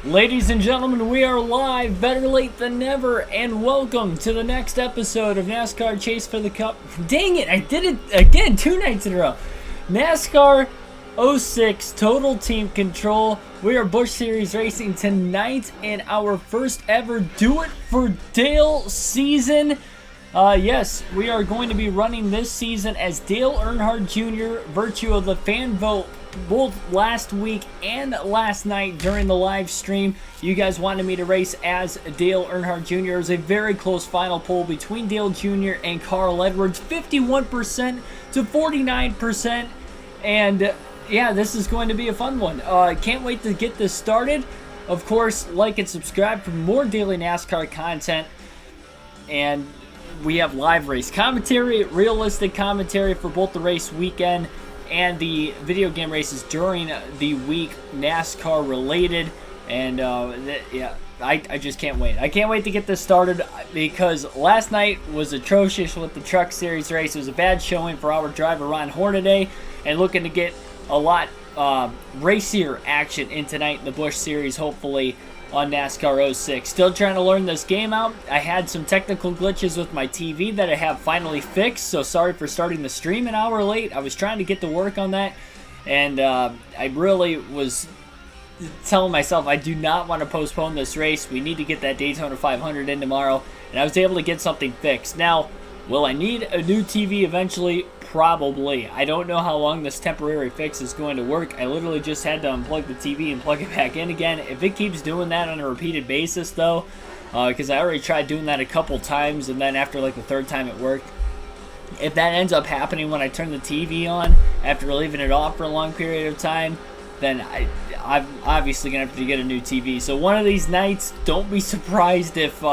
Ladies and gentlemen, we are live, better late than never, and welcome to the next episode of NASCAR Chase for the Cup. Dang it, I did it again 2 nights in a row. NASCAR 06 Total Team Control. We are Busch Series racing tonight in our first ever Do It for Dale season. Yes, we are going to be running this season as Dale Earnhardt Jr., virtue of the fan vote both last week and last night during the live stream. You guys wanted me to race as Dale Earnhardt Jr. It was a very close final poll between Dale Jr. and Carl Edwards, 51% to 49%, and yeah, this is going to be a fun one. Can't wait to get this started. Of course, like and subscribe for more daily NASCAR content, and we have live race commentary, realistic commentary for both the race weekend and the video game races during the week, NASCAR related. And yeah, I just can't wait. I can't wait to get this started because last night was atrocious with the Truck Series race. It was a bad showing for our driver Ron Hornaday, and looking to get a lot racier action in tonight in the Busch Series, hopefully on NASCAR 06. Still trying to learn this game out. I had some technical glitches with my TV that I have finally fixed, so sorry for starting the stream an hour late. I was trying to get to work on that, and I really was telling myself I do not want to postpone this race. We need to get that Daytona 500 in tomorrow, and I was able to get something fixed. Now, will I need a new TV eventually? Probably. I don't know how long this temporary fix is going to work. I literally just had to unplug the TV and plug it back in again. If it keeps doing that on a repeated basis, though, because I already tried doing that a couple times, and then after like the third time it worked, if that ends up happening when I turn the TV on after leaving it off for a long period of time, then I'm obviously going to have to get a new TV. So one of these nights, don't be surprised if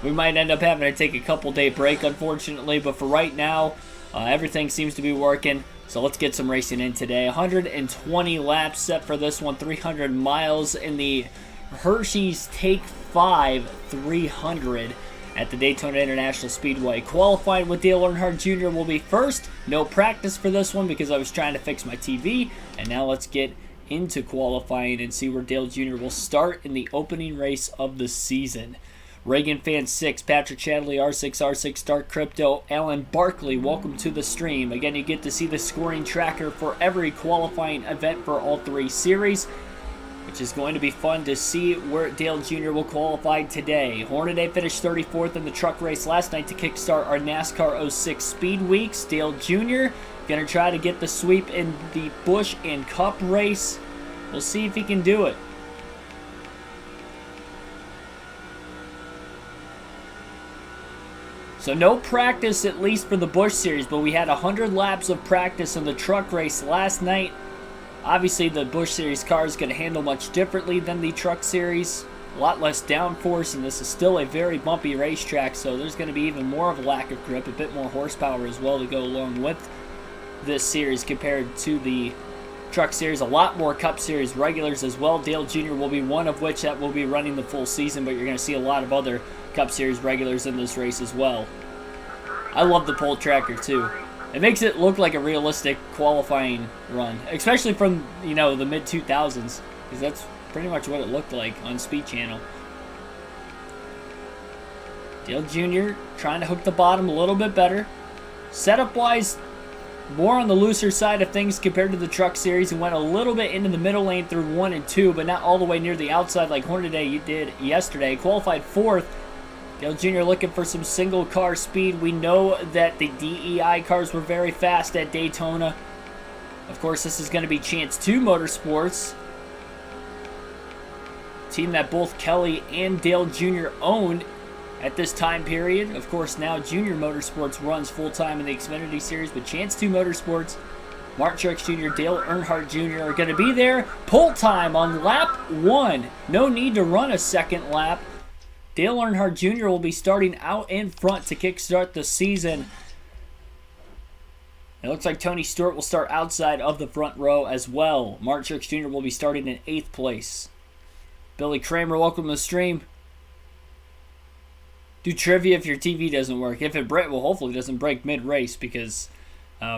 we might end up having to take a couple day break, unfortunately. But for right now, everything seems to be working, so let's get some racing in today. 120 laps set for this one, 300 miles in the Hershey's Take 5 300 at the Daytona International Speedway. Qualifying with Dale Earnhardt Jr. will be first. No practice for this one because I was trying to fix my TV, and now let's get into qualifying and see where Dale Jr. will start in the opening race of the season. Reagan Fan 6, Patrick Chadley, R6, Dark Crypto, Alan Barkley, welcome to the stream. Again, you get to see the scoring tracker for every qualifying event for all 3 series, which is going to be fun to see where Dale Jr. will qualify today. Hornaday finished 34th in the truck race last night to kickstart our NASCAR 06 Speed Weeks. Dale Jr. going to try to get the sweep in the Busch and Cup race. We'll see if he can do it. So no practice, at least for the Busch Series, but we had 100 laps of practice in the truck race last night. Obviously, the Busch Series car is going to handle much differently than the Truck Series. A lot less downforce, and this is still a very bumpy racetrack, so there's going to be even more of a lack of grip, a bit more horsepower as well to go along with this series compared to the Truck Series. A lot more Cup Series regulars as well. Dale Jr. will be one of which that will be running the full season, but you're going to see a lot of other Cup Series regulars in this race as well. I love the pole tracker too. It makes it look like a realistic qualifying run, especially from, you know, the mid-2000s, because that's pretty much what it looked like on Speed Channel. Dale Jr. trying to hook the bottom a little bit better. Setup-wise, more on the looser side of things compared to the Truck Series, and went a little bit into the middle lane through 1 and 2, but not all the way near the outside like Hornaday did yesterday. Qualified 4th. Dale Jr. looking for some single car speed. We know that the DEI cars were very fast at Daytona. Of course, this is going to be Chance 2 Motorsports, team that both Kelly and Dale Jr. owned at this time period. Of course, now Junior Motorsports runs full-time in the Xfinity Series, but Chance 2 Motorsports, Mark Truex Jr., Dale Earnhardt Jr. are going to be there. Pole time on lap 1. No need to run a second lap. Dale Earnhardt Jr. will be starting out in front to kickstart the season. It looks like Tony Stewart will start outside of the front row as well. Mark Truex Jr. will be starting in 8th place. Billy Kramer, welcome to the stream. Do trivia if your TV doesn't work. If it well, hopefully it doesn't break mid-race, because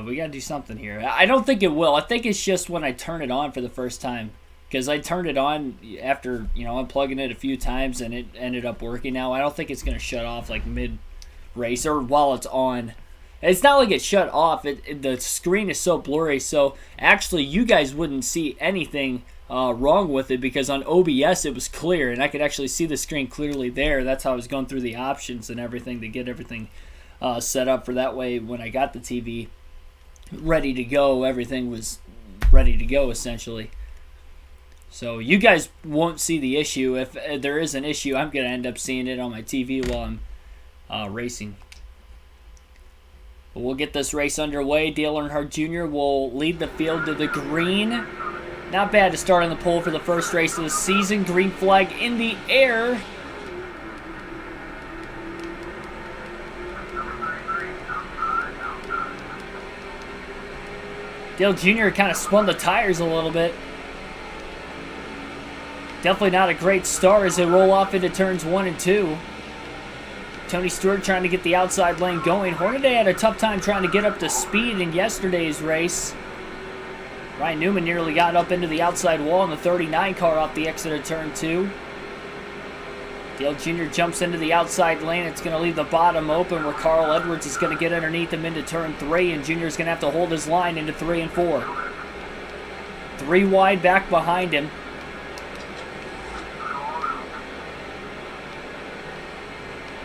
we got to do something here. I don't think it will. I think it's just when I turn it on for the first time. because I turned it on after, unplugging it a few times, and it ended up working now. I don't think it's going to shut off like mid-race or while it's on. It's not like it shut off. The screen is so blurry, so actually you guys wouldn't see anything wrong with it, because on OBS it was clear, and I could actually see the screen clearly there. That's how I was going through the options and everything to get everything set up for that way. When I got the TV ready to go, everything was ready to go essentially. So you guys won't see the issue. If there is an issue, I'm going to end up seeing it on my TV while I'm racing. But we'll get this race underway. Dale Earnhardt Jr. will lead the field to the green. Not bad to start on the pole for the first race of the season. Green flag in the air. Dale Jr. kind of spun the tires a little bit. Definitely not a great start as they roll off into turns 1 and 2. Tony Stewart trying to get the outside lane going. Hornaday had a tough time trying to get up to speed in yesterday's race. Ryan Newman nearly got up into the outside wall in the 39 car off the exit of turn 2. Dale Jr. jumps into the outside lane. It's going to leave the bottom open where Carl Edwards is going to get underneath him into turn 3, and Jr. is going to have to hold his line into 3 and 4. 3 wide back behind him.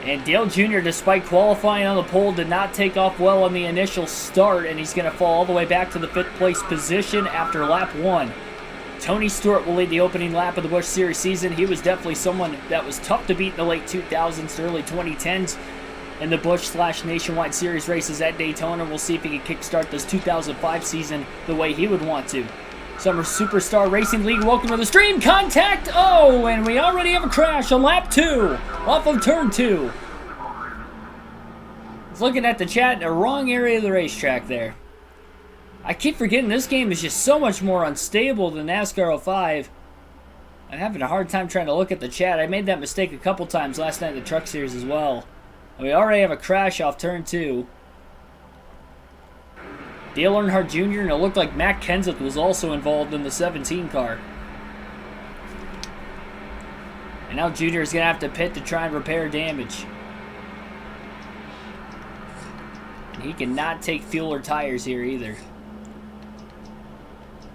And Dale Jr., despite qualifying on the pole, did not take off well on the initial start, and he's going to fall all the way back to the 5th place position after lap 1. Tony Stewart will lead the opening lap of the Busch Series season. He was definitely someone that was tough to beat in the late 2000s, early 2010s in the Busch/Nationwide Series races at Daytona. We'll see if he can kickstart this 2005 season the way he would want to. Summer Superstar Racing League, welcome to the stream. Contact, and we already have a crash on lap 2 off of turn 2. I was looking at the chat in the wrong area of the racetrack there. I keep forgetting this game is just so much more unstable than NASCAR 05. I'm having a hard time trying to look at the chat. I made that mistake a couple times last night in the Truck Series as well. And we already have a crash off turn 2. Dale Earnhardt Jr., and it looked like Matt Kenseth was also involved in the 17 car. And now Jr. is going to have to pit to try and repair damage. And he cannot take fuel or tires here either.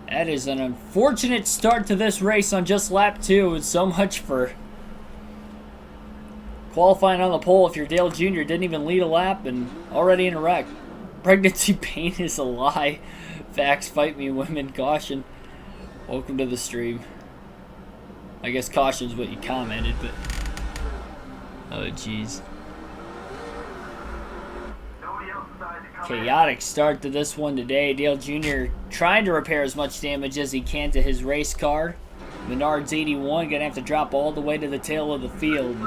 That is an unfortunate start to this race on just lap 2, and so much for qualifying on the pole if you're Dale Jr. Didn't even lead a lap and already in a wreck. Pregnancy pain is a lie. Facts, fight me, women, caution. Welcome to the stream. I guess caution's what you commented, but... oh, jeez. Chaotic start to this one today. Dale Jr. trying to repair as much damage as he can to his race car. Menard's 81 going to have to drop all the way to the tail of the field.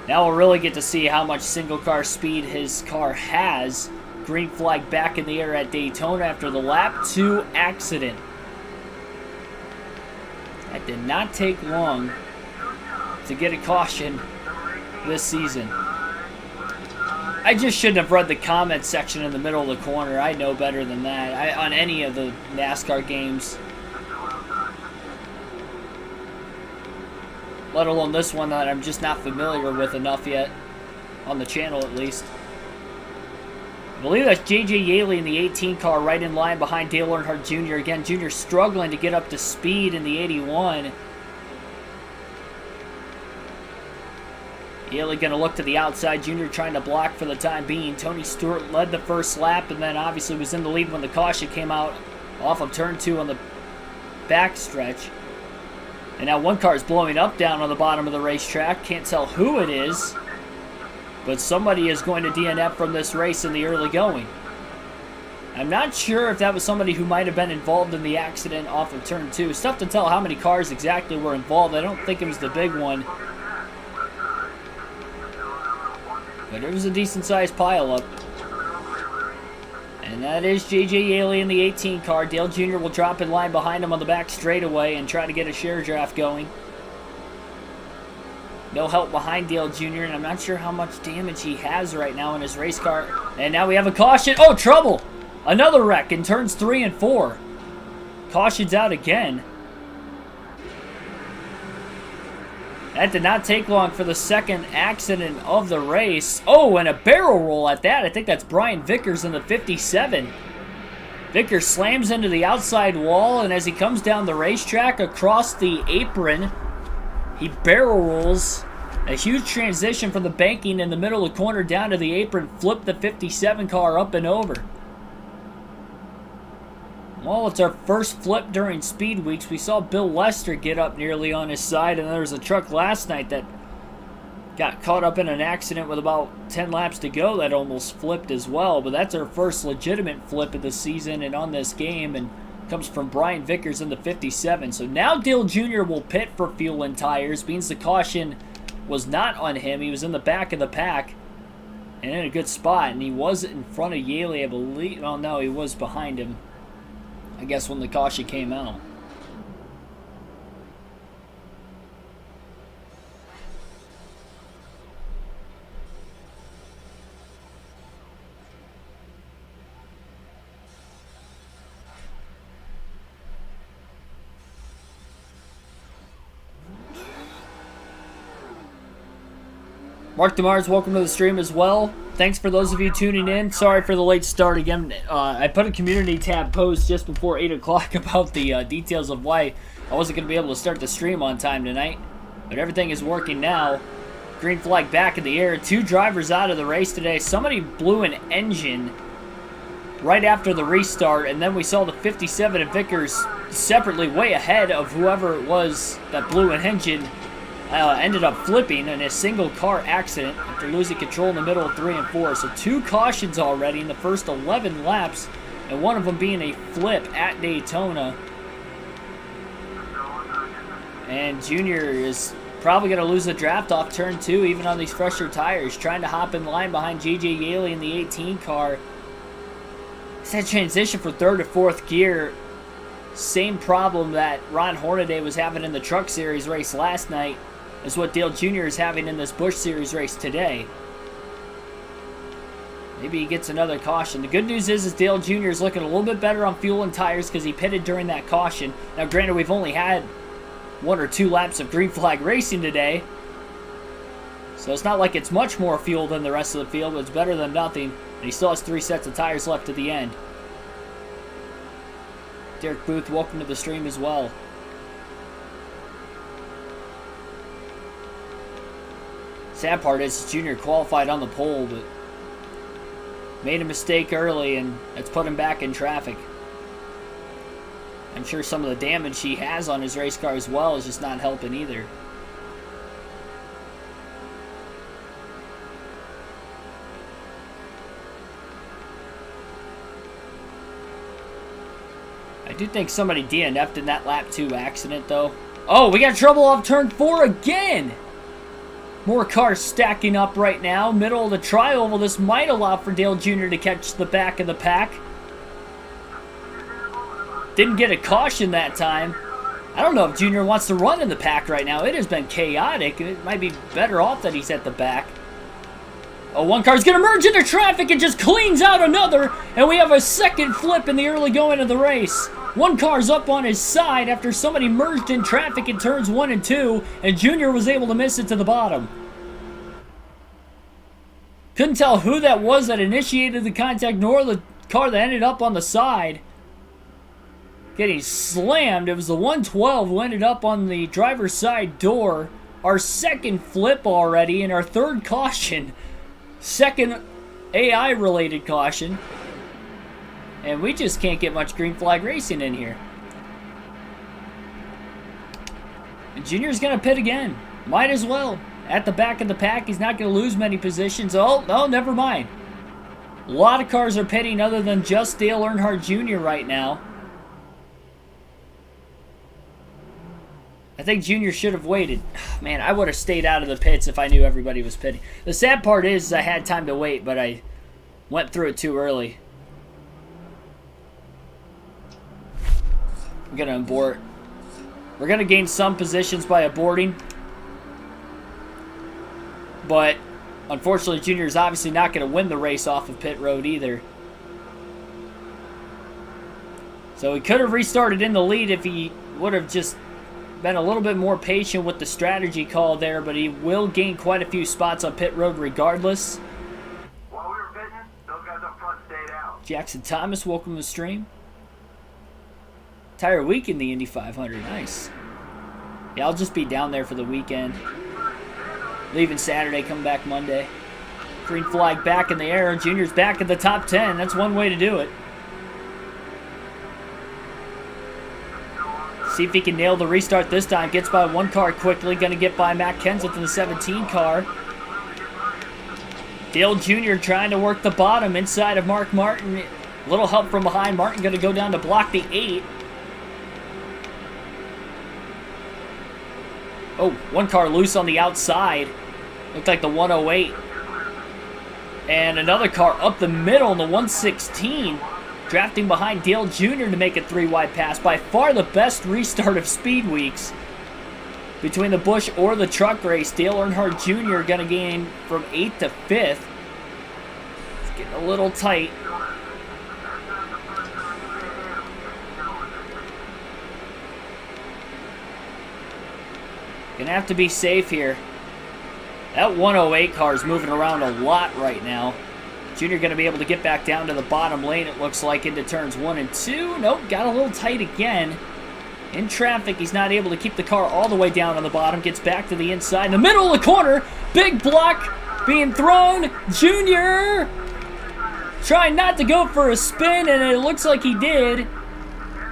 Now we'll really get to see how much single car speed his car has. Green flag back in the air at Daytona after the lap 2 accident. That did not take long to get a caution this season. I just shouldn't have read the comment section in the middle of the corner. I know better than that. On any of the NASCAR games. Let alone this one that I'm just not familiar with enough yet. On the channel at least. I believe that's J.J. Yaley in the 18 car right in line behind Dale Earnhardt Jr. Again, Jr. struggling to get up to speed in the 81. Yaley going to look to the outside. Jr. trying to block for the time being. Tony Stewart led the first lap and then obviously was in the lead when the caution came out off of turn 2 on the back stretch. And now one car is blowing up down on the bottom of the racetrack. Can't tell who it is. But somebody is going to DNF from this race in the early going. I'm not sure if that was somebody who might have been involved in the accident off of turn 2. It's tough to tell how many cars exactly were involved. I don't think it was the big one. But it was a decent-sized pileup. And that is J.J. Yaley in the 18 car. Dale Jr. will drop in line behind him on the back straightaway and try to get a share draft going. No help behind Dale Jr., and I'm not sure how much damage he has right now in his race car. And now we have a caution. Oh, trouble! Another wreck in turns 3 and 4. Caution's out again. That did not take long for the second accident of the race. Oh, and a barrel roll at that. I think that's Brian Vickers in the 57. Vickers slams into the outside wall, and as he comes down the racetrack across the apron, he barrel rolls. A huge transition from the banking in the middle of the corner down to the apron, flipped the 57 car up and over. Well, it's our first flip during speed weeks. We saw Bill Lester get up nearly on his side, and there was a truck last night that got caught up in an accident with about 10 laps to go that almost flipped as well. But that's our first legitimate flip of the season and on this game, and comes from Brian Vickers in the 57. So now Dale Jr. will pit for fuel and tires, means the caution was not on him. He was in the back of the pack and in a good spot, and he was in front of Yaley, I believe. Oh no, he was behind him, I guess, when the caution came out. Mark DeMars, welcome to the stream as well. Thanks for those of you tuning in. Sorry for the late start again. I put a community tab post just before 8 o'clock about the details of why I wasn't going to be able to start the stream on time tonight. But everything is working now. Green flag back in the air. 2 drivers out of the race today. Somebody blew an engine right after the restart, and then we saw the 57 and Vickers separately way ahead of whoever it was that blew an engine. Ended up flipping in a single car accident after losing control in the middle of 3 and 4. So 2 cautions already in the first 11 laps, and one of them being a flip at Daytona. And Junior is probably going to lose the draft off turn 2, even on these fresher tires, trying to hop in line behind J.J. Yaley in the 18 car. It's that transition from 3rd to 4th gear. Same problem that Ron Hornaday was having in the Truck Series race last night is what Dale Jr. is having in this Busch Series race today. Maybe he gets another caution. The good news is Dale Jr. is looking a little bit better on fuel and tires because he pitted during that caution. Now, granted, we've only had 1 or 2 laps of green flag racing today, so it's not like it's much more fuel than the rest of the field, but it's better than nothing. And he still has 3 sets of tires left at the end. Derek Booth, welcome to the stream as well. Sad part is Junior qualified on the pole, but made a mistake early, and that's put him back in traffic. I'm sure some of the damage he has on his race car as well is just not helping either. I do think somebody DNF'd in that lap 2 accident, though. Oh, we got trouble off turn 4 again! More cars stacking up right now. Middle of the tri-oval. This might allow for Dale Jr. to catch the back of the pack. Didn't get a caution that time. I don't know if Junior wants to run in the pack right now. It has been chaotic. It might be better off that he's at the back. Oh, one car's going to merge into traffic and just cleans out another. And we have a second flip in the early going of the race. One car's up on his side after somebody merged in traffic in turns 1 and 2. And Junior was able to miss it to the bottom. Couldn't tell who that was that initiated the contact, nor the car that ended up on the side. Getting slammed. It was the 112 who ended up on the driver's side door. Our second flip already and our 3rd caution. Second AI-related caution. And we just can't get much green flag racing in here. And Junior's going to pit again. Might as well. At the back of the pack, he's not going to lose many positions. Oh, no, never mind. A lot of cars are pitting other than just Dale Earnhardt Jr. right now. I think Junior should have waited. Man, I would have stayed out of the pits if I knew everybody was pitting. The sad part is I had time to wait, but I went through it too early. I'm going to abort. We're going to gain some positions by aborting. But, unfortunately, Junior is obviously not going to win the race off of pit road either. So he could have restarted in the lead if he would have just been a little bit more patient with the strategy call there, but he will gain quite a few spots on pit road regardless. While we were pitting, those guys up front stayed out. Jackson Thomas, welcome to the stream. Entire week in the Indy 500, nice. Yeah, I'll just be down there for the weekend. Leaving Saturday, come back Monday. Green flag back in the air. Junior's back in the top 10. That's one way to do it. See if he can nail the restart this time. Gets by one car quickly. Going to get by Matt Kenseth in the 17 car. Dale Jr. trying to work the bottom inside of Mark Martin. A little help from behind. Martin going to go down to block the 8. Oh, one car loose on the outside. Looked like the 108. And another car up the middle in the 116. Drafting behind Dale Jr. to make a 3-wide pass. By far the best restart of Speed Weeks. Between the Busch or the truck race, Dale Earnhardt Jr. going to gain from 8th to 5th. It's getting a little tight. Gonna have to be safe here. That 108 car is moving around a lot right now. Junior going to be able to get back down to the bottom lane, it looks like, into turns 1 and 2. Nope, got a little tight again. In traffic, he's not able to keep the car all the way down on the bottom. Gets back to the inside. In the middle of the corner, big block being thrown. Junior trying not to go for a spin, and it looks like he did.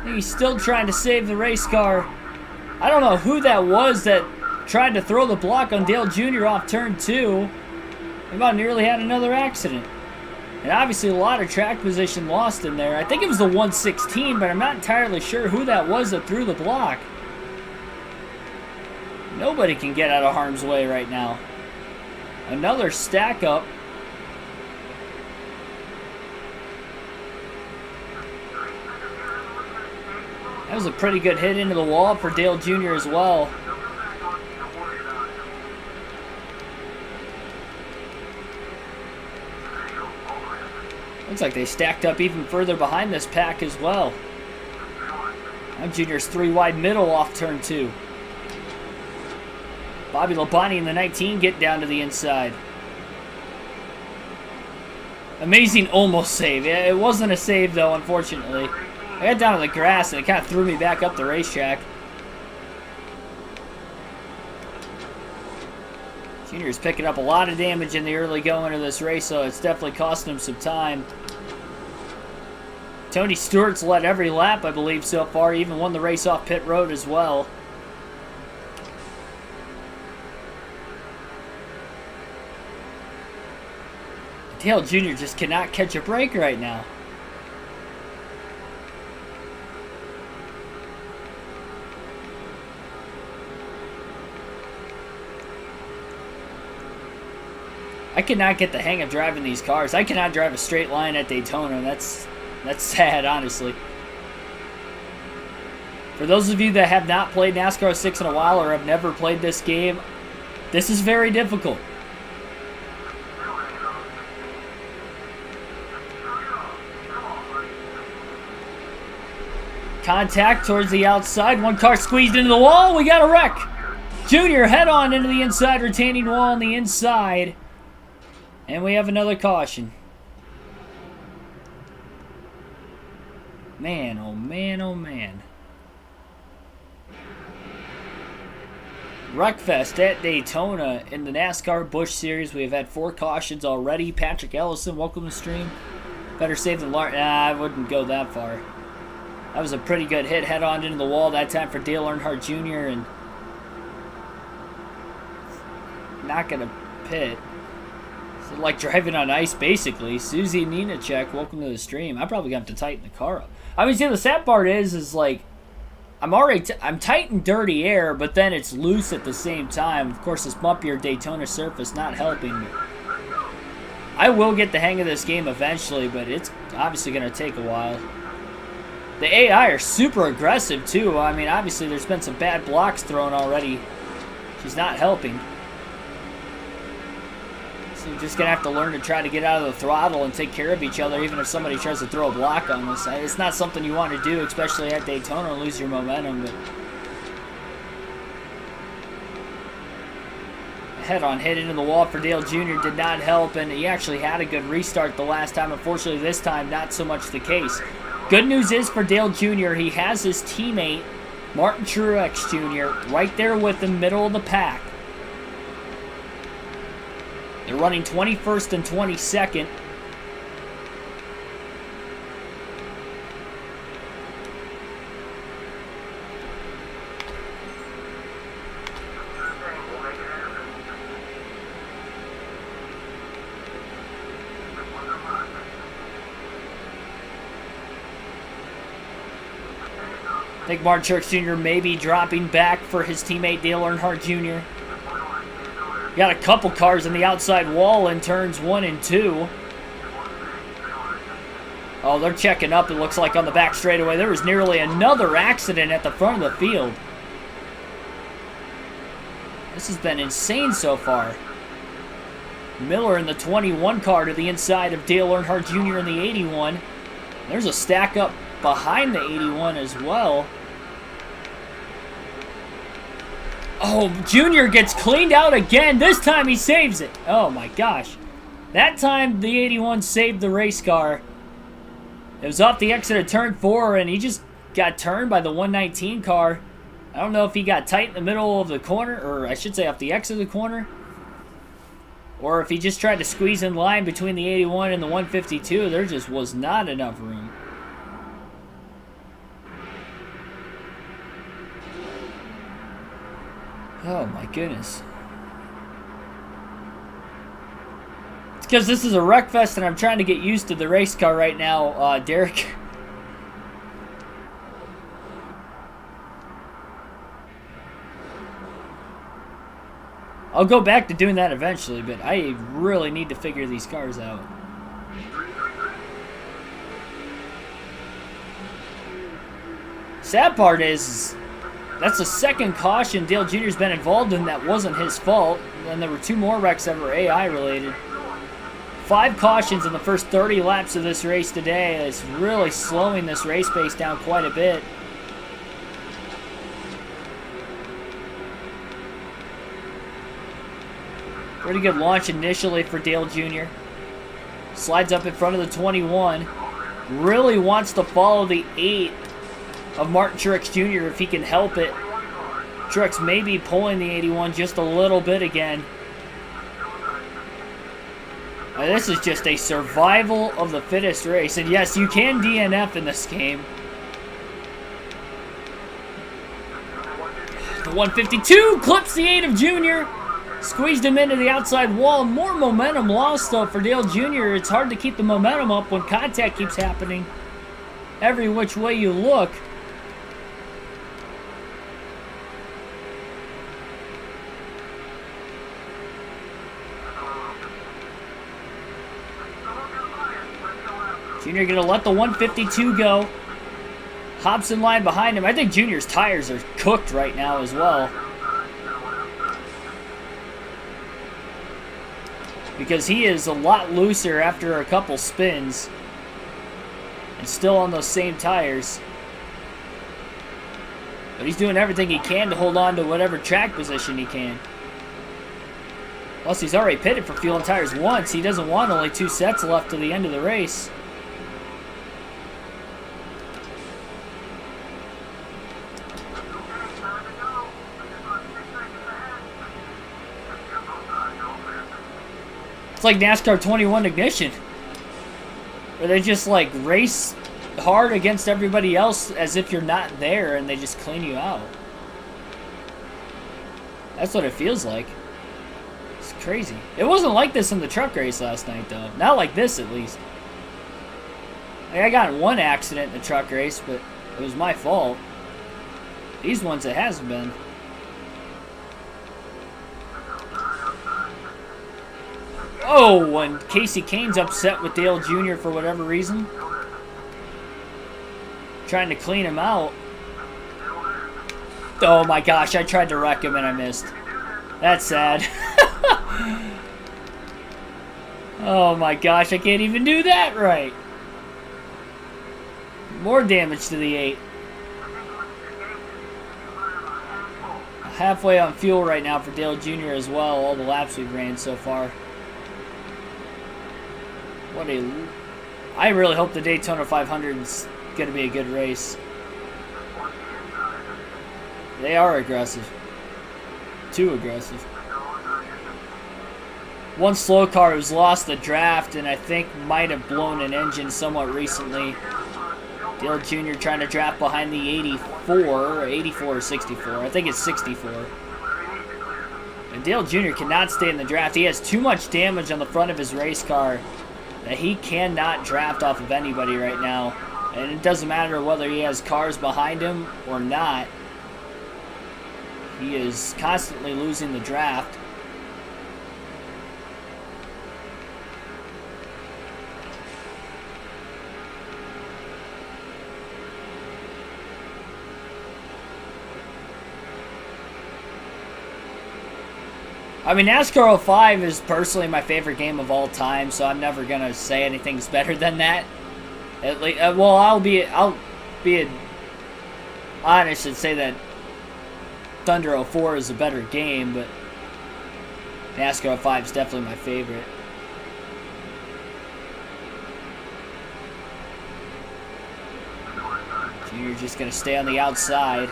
He's still trying to save the race car. I don't know who that was that tried to throw the block on Dale Jr. off turn 2. He about nearly had another accident. And obviously a lot of track position lost in there. I think it was the 116, but I'm not entirely sure who that was that threw the block. Nobody can get out of harm's way right now. Another stack up. That was a pretty good hit into the wall for Dale Jr. as well. Looks like they stacked up even further behind this pack as well. Now Junior's 3-wide middle off turn 2. Bobby Labonte in the 19 get down to the inside. Amazing almost save. Yeah, it wasn't a save though, unfortunately. I got down to the grass and it kind of threw me back up the racetrack. Junior's picking up a lot of damage in the early going of this race, so it's definitely costing him some time. Tony Stewart's led every lap, I believe, so far. He even won the race off pit road as well. Dale Jr. just cannot catch a break right now. I cannot get the hang of driving these cars. I cannot drive a straight line at Daytona. That's sad, honestly. For those of you that have not played NASCAR 6 in a while or have never played this game, this is very difficult. Contact towards the outside. One car squeezed into the wall. We got a wreck. Junior head on into the inside retaining wall on the inside. And we have another caution. Man, oh man, oh man. Wreckfest at Daytona in the NASCAR Busch Series. We have had 4 cautions already. Patrick Ellison, welcome to the stream. Better safe than Larry. Nah, I wouldn't go that far. That was a pretty good hit. Head on into the wall that time for Dale Earnhardt Jr. and not going to pit. It's like driving on ice, basically. Susie Ninacek, welcome to the stream. I'm probably going to have to tighten the car up. I mean, see, the sad part is like, I'm tight in dirty air, but then it's loose at the same time. Of course, this bumpier Daytona surface not helping me. I will get the hang of this game eventually, but it's obviously going to take a while. The AI are super aggressive, too. I mean, obviously, there's been some bad blocks thrown already. She's not helping. So we're just going to have to learn to try to get out of the throttle and take care of each other, even if somebody tries to throw a block on us. It's not something you want to do, especially at Daytona, and lose your momentum. But head-on hit into the wall for Dale Jr. did not help, and he actually had a good restart the last time. Unfortunately, this time, not so much the case. Good news is for Dale Jr., he has his teammate, Martin Truex Jr., right there with him, middle of the pack. They're running 21st and 22nd. I think Martin Truex Jr. may be dropping back for his teammate Dale Earnhardt Jr. Got a couple cars on the outside wall in turns 1 and 2. Oh, they're checking up, it looks like, on the back straightaway. There was nearly another accident at the front of the field. This has been insane so far. Miller in the 21 car to the inside of Dale Earnhardt Jr. in the 81. There's a stack up behind the 81 as well. Oh, Junior gets cleaned out again. This time he saves it. Oh my gosh. That time the 81 saved the race car. It was off the exit of turn 4 and he just got turned by the 119 car. I don't know if he got tight in the middle of the corner, or I should say off the exit of the corner, or if he just tried to squeeze in line between the 81 and the 152. There just was not enough room. Oh my goodness. It's because this is a wreck fest and I'm trying to get used to the race car right now, Derek. I'll go back to doing that eventually, but I really need to figure these cars out. Sad part is, that's the second caution Dale Jr.'s been involved in that wasn't his fault. And there were 2 more wrecks that were AI related. 5 cautions in the first 30 laps of this race today. It's really slowing this race pace down quite a bit. Pretty good launch initially for Dale Jr. Slides up in front of the 21. Really wants to follow the 8 of Martin Truex Jr. if he can help it. Truex may be pulling the 81 just a little bit again. This is just a survival of the fittest race. And yes, you can DNF in this game. The 152 clips the 8 of Jr. Squeezed him into the outside wall. More momentum lost, though, for Dale Jr. It's hard to keep the momentum up when contact keeps happening every which way you look. Junior gonna let the 152 go. Hops in line behind him. I think Junior's tires are cooked right now as well, because he is a lot looser after a couple spins and still on those same tires. But he's doing everything he can to hold on to whatever track position he can. Plus, he's already pitted for fuel and tires once. He doesn't want only 2 sets left to the end of the race. It's like NASCAR 21 Ignition, where they just like race hard against everybody else as if you're not there, and they just clean you out. That's what it feels like. It's crazy. It wasn't like this in the truck race last night, though. Not like this, at least. Like, I got in one accident in the truck race, but it was my fault. These ones, it hasn't been. Oh, and Casey Kane's upset with Dale Jr. for whatever reason. Trying to clean him out. Oh my gosh, I tried to wreck him and I missed. That's sad. Oh my gosh, I can't even do that right. More damage to the 8. halfway on fuel right now for Dale Jr. as well, all the laps we've ran so far. I really hope the Daytona 500 is going to be a good race. They are aggressive. Too aggressive. One slow car who's lost the draft and I think might have blown an engine somewhat recently. Dale Jr. trying to draft behind the 84 or 64. I think it's 64. And Dale Jr. cannot stay in the draft. He has too much damage on the front of his race car that he cannot draft off of anybody right now. And it doesn't matter whether he has cars behind him or not. He is constantly losing the draft. I mean, NASCAR 05 is personally my favorite game of all time, so I'm never gonna say anything's better than that. At least, well, I'll be honest and say that Thunder 04 is a better game, but NASCAR 05 is definitely my favorite. Junior just gonna stay on the outside.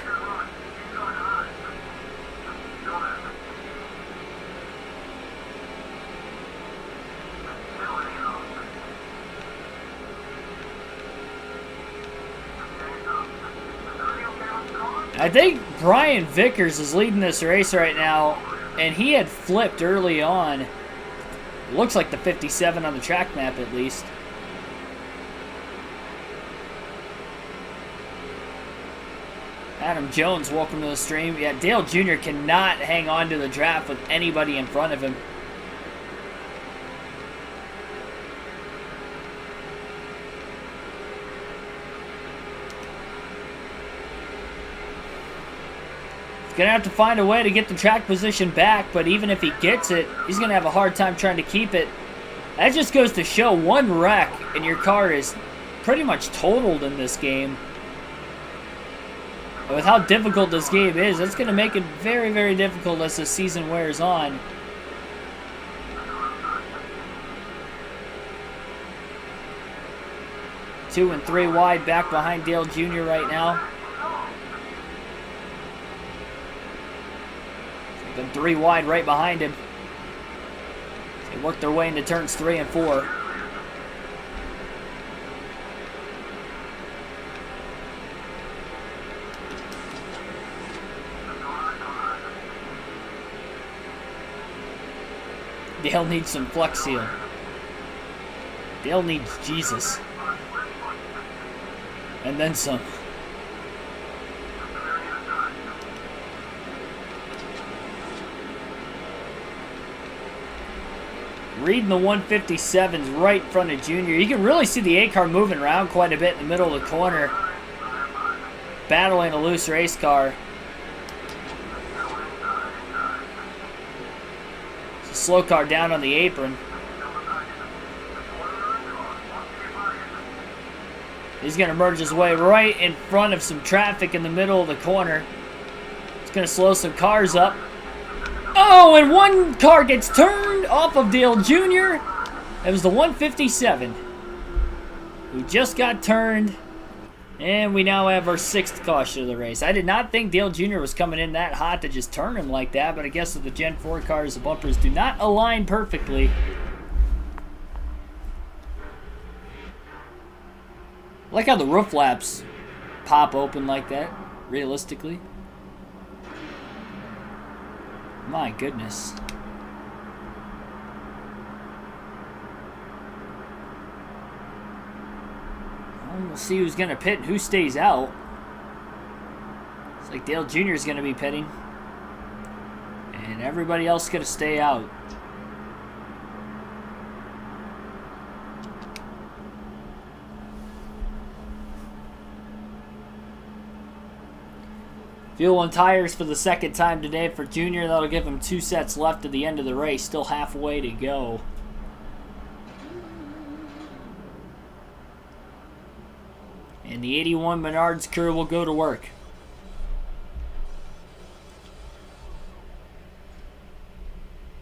I think Brian Vickers is leading this race right now, and he had flipped early on. Looks like the 57 on the track map at least. Adam Jones, welcome to the stream. Yeah, Dale Jr. cannot hang on to the draft with anybody in front of him. Gonna have to find a way to get the track position back, but even if he gets it, he's gonna have a hard time trying to keep it. That just goes to show one wreck and your car is pretty much totaled in this game. And with how difficult this game is, that's gonna make it very, very difficult as the season wears on. Two and three wide back behind Dale Jr. right now. And three wide right behind him. They work their way into turns 3 and 4. Dale needs some Flex Seal. Dale needs Jesus. And then some. Reading the 157s right in front of Junior. You can really see the A-car moving around quite a bit in the middle of the corner. Battling a loose race car. It's a slow car down on the apron. He's going to merge his way right in front of some traffic in the middle of the corner. He's going to slow some cars up. Oh, and one car gets turned off of Dale Jr. It was the 157 who just got turned. And we now have our 6th caution of the race. I did not think Dale Jr. was coming in that hot to just turn him like that, but I guess with the Gen 4 cars, the bumpers do not align perfectly. I like how the roof flaps pop open like that, realistically. My goodness. Well, we'll see who's going to pit and who stays out. It's like Dale Jr. is going to be pitting. And everybody else is going to stay out. Fuel and tires for the 2nd time today for Junior. That'll give him 2 sets left at the end of the race. Still halfway to go. And the 81 Menards crew will go to work.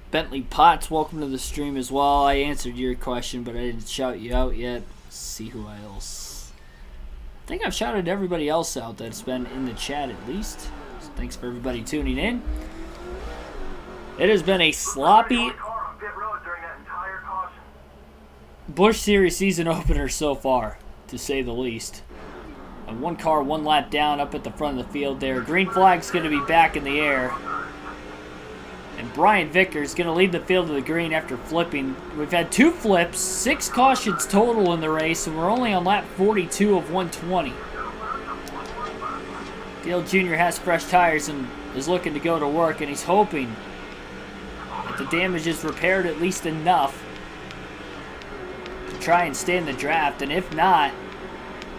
Bentley Potts, welcome to the stream as well. I answered your question, but I didn't shout you out yet. Let's see who else. I think I've shouted everybody else out that's been in the chat at least. So thanks for everybody tuning in. It has been a sloppy Busch Series season opener so far, to say the least. And one car, one lap down up at the front of the field there. Green flag's going to be back in the air. And Brian Vickers going to lead the field to the green after flipping. We've had 2 flips, 6 cautions total in the race, and we're only on lap 42 of 120. Dale Jr. has fresh tires and is looking to go to work, and he's hoping that the damage is repaired at least enough to try and stay in the draft. And if not,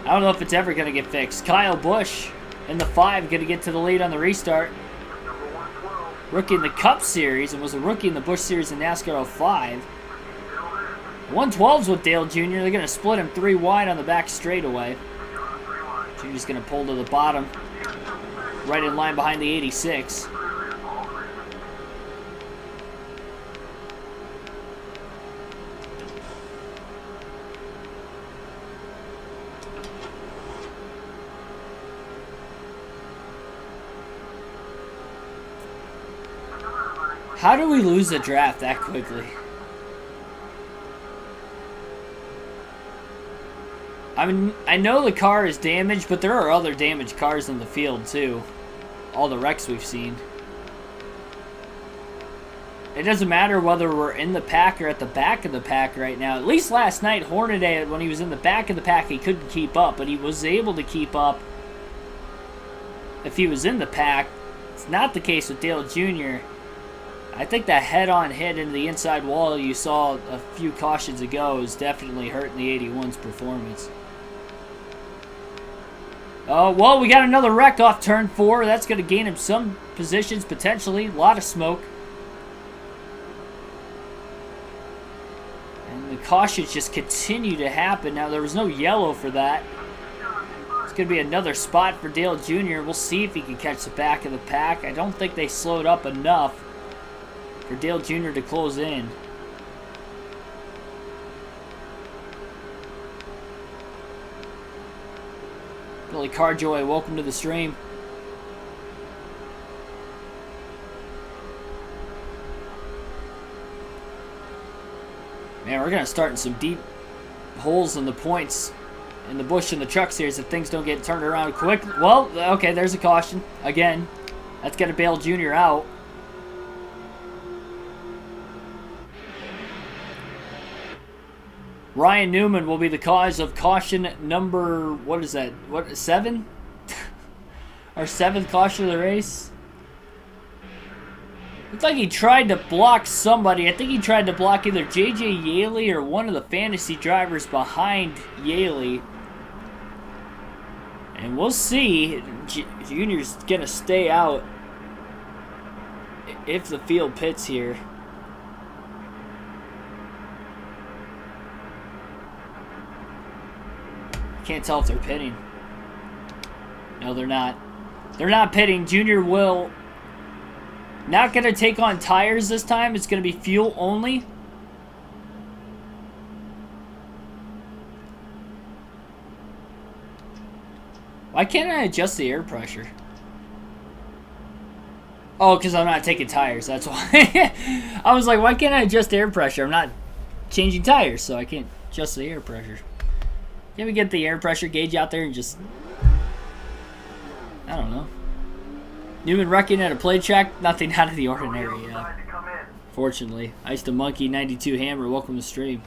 I don't know if it's ever going to get fixed. Kyle Busch in the 5 going to get to the lead on the restart. Rookie in the Cup Series and was a rookie in the Busch Series in NASCAR 05. 112's with Dale Jr. They're going to split him 3 wide on the back straightaway. Jr.'s going to pull to the bottom, right in line behind the 86. How do we lose the draft that quickly? I mean, I know the car is damaged, but there are other damaged cars in the field too. All the wrecks we've seen. It doesn't matter whether we're in the pack or at the back of the pack right now. At least last night, Hornaday, when he was in the back of the pack, he couldn't keep up, but he was able to keep up if he was in the pack. It's not the case with Dale Jr. I think that head-on hit into the inside wall you saw a few cautions ago is definitely hurting the 81's performance. Oh, well, we got another wreck off turn 4. That's going to gain him some positions, potentially. A lot of smoke. And the cautions just continue to happen. Now, there was no yellow for that. It's going to be another spot for Dale Jr. We'll see if he can catch the back of the pack. I don't think they slowed up enough for Dale Jr. to close in. Billy Carjoy, welcome to the stream. Man, we're going to start in some deep holes in the points in the Busch and the Truck Series if things don't get turned around quick. Well, okay, there's a caution. Again, that's going to bail Jr. out. Ryan Newman will be the cause of caution number, what is that? What, 7? Our 7th caution of the race. Looked like he tried to block somebody. I think he tried to block either J.J. Yaley or one of the fantasy drivers behind Yaley. And we'll see. Junior's going to stay out if the field pits here. Can't tell if they're pitting. No, they're not. They're not pitting. Junior will not going to take on tires this time. It's going to be fuel only. Why can't I adjust the air pressure? Oh, because I'm not taking tires. That's why. I was like, why can't I adjust the air pressure? I'm not changing tires, so I can't adjust the air pressure. Can we get the air pressure gauge out there and just, I don't know. Newman wrecking at a play track, nothing out of the ordinary. Fortunately, Ice to Monkey 92 Hammer, welcome to stream.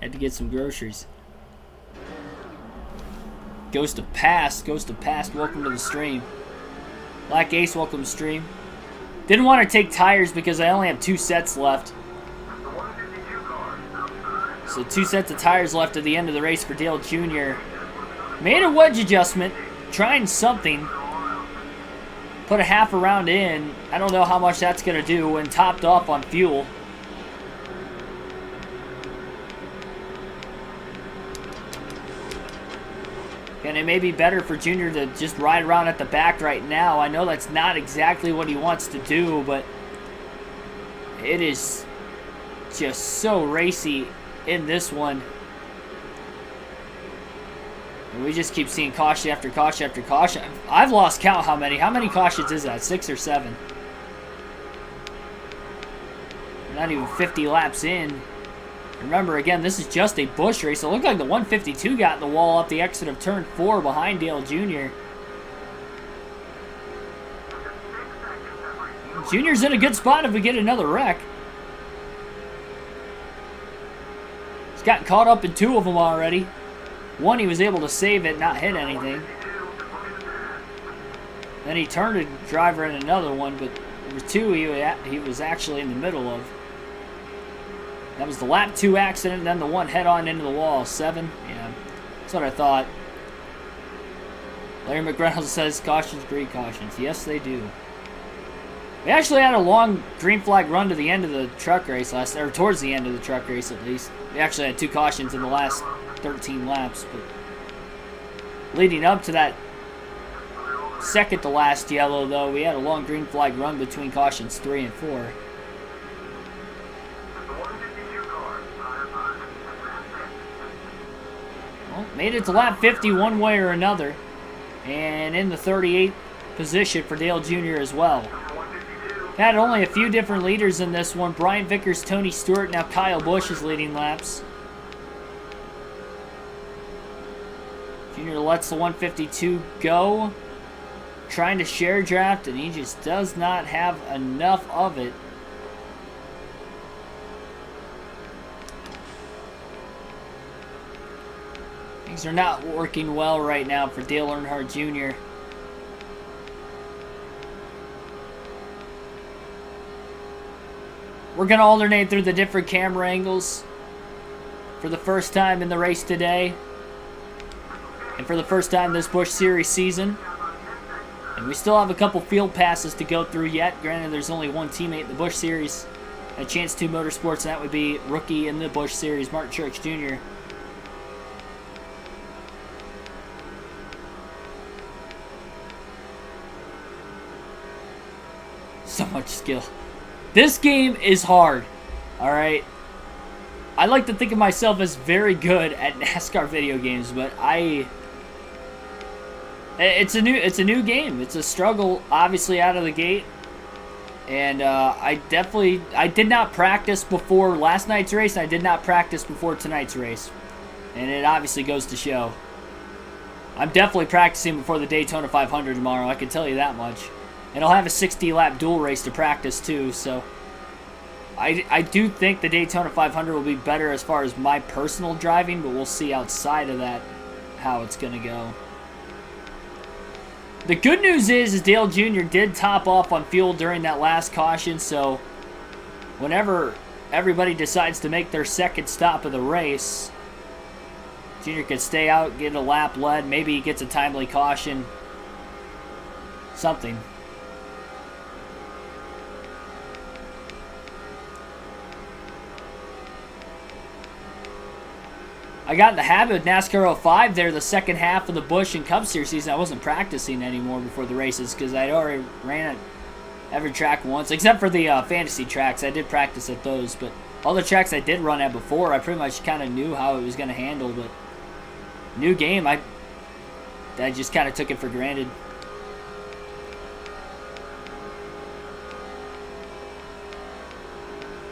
Had to get some groceries. Ghost of Past, welcome to the stream. Black Ace, welcome to stream. Didn't want to take tires because I only have 2 sets left. So 2 sets of tires left at the end of the race for Dale Jr. Made a wedge adjustment, trying something. Put a half a round in. I don't know how much that's going to do when topped off on fuel. And it may be better for Junior to just ride around at the back right now. I know that's not exactly what he wants to do, but it is just so racy in this one. And we just keep seeing caution after caution after caution. I've lost count how many. How many cautions is that? 6 or 7? Not even 50 laps in. Remember, again, this is just a Busch race. It looked like the 152 got in the wall off the exit of turn 4 behind Dale Jr. Junior's in a good spot if we get another wreck. He's gotten caught up in 2 of them already. One, he was able to save it, not hit anything. Then he turned a driver in another one, but number 2 he was actually in the middle of. That was the lap 2 accident, then the one head-on into the wall. 7? Yeah, that's what I thought. Larry McReynolds says, cautions breed cautions. Yes, they do. We actually had a long green flag run to the end of the truck race or towards the end of the truck race at least. We actually had 2 cautions in the last 13 laps, but leading up to that second to last yellow, though, we had a long green flag run between cautions 3 and 4. Well, made it to lap 50 one way or another, and in the 38th position for Dale Jr. as well. Had only a few different leaders in this one. Brian Vickers, Tony Stewart, now Kyle Busch is leading laps. Junior lets the 152 go. Trying to share draft, and he just does not have enough of it. Things are not working well right now for Dale Earnhardt Jr. We're going to alternate through the different camera angles for the first time in the race today. And for the first time this Busch Series season. And we still have a couple field passes to go through yet. Granted, there's only one teammate in the Busch Series at Chance 2 Motorsports, and that would be rookie in the Busch Series, Martin Truex Jr. So much skill. This game is hard, all right? I like to think of myself as very good at NASCAR video games, but it's a new game. It's a struggle, obviously, out of the gate. And I did not practice before last night's race, and I did not practice before tonight's race. And it obviously goes to show. I'm definitely practicing before the Daytona 500 tomorrow, I can tell you that much. And I'll have a 60-lap dual race to practice too, so I do think the Daytona 500 will be better as far as my personal driving, but we'll see outside of that how it's going to go. The good news is Dale Jr. did top off on fuel during that last caution, so whenever everybody decides to make their second stop of the race, Jr. can stay out, get a lap led, maybe he gets a timely caution, something. I got in the habit of NASCAR 05 there the second half of the Busch and Cup Series season. I wasn't practicing anymore before the races because I'd already ran at every track once, except for the fantasy tracks. I did practice at those, but all the tracks I did run at before, I pretty much kind of knew how it was going to handle. But new game, I just kind of took it for granted.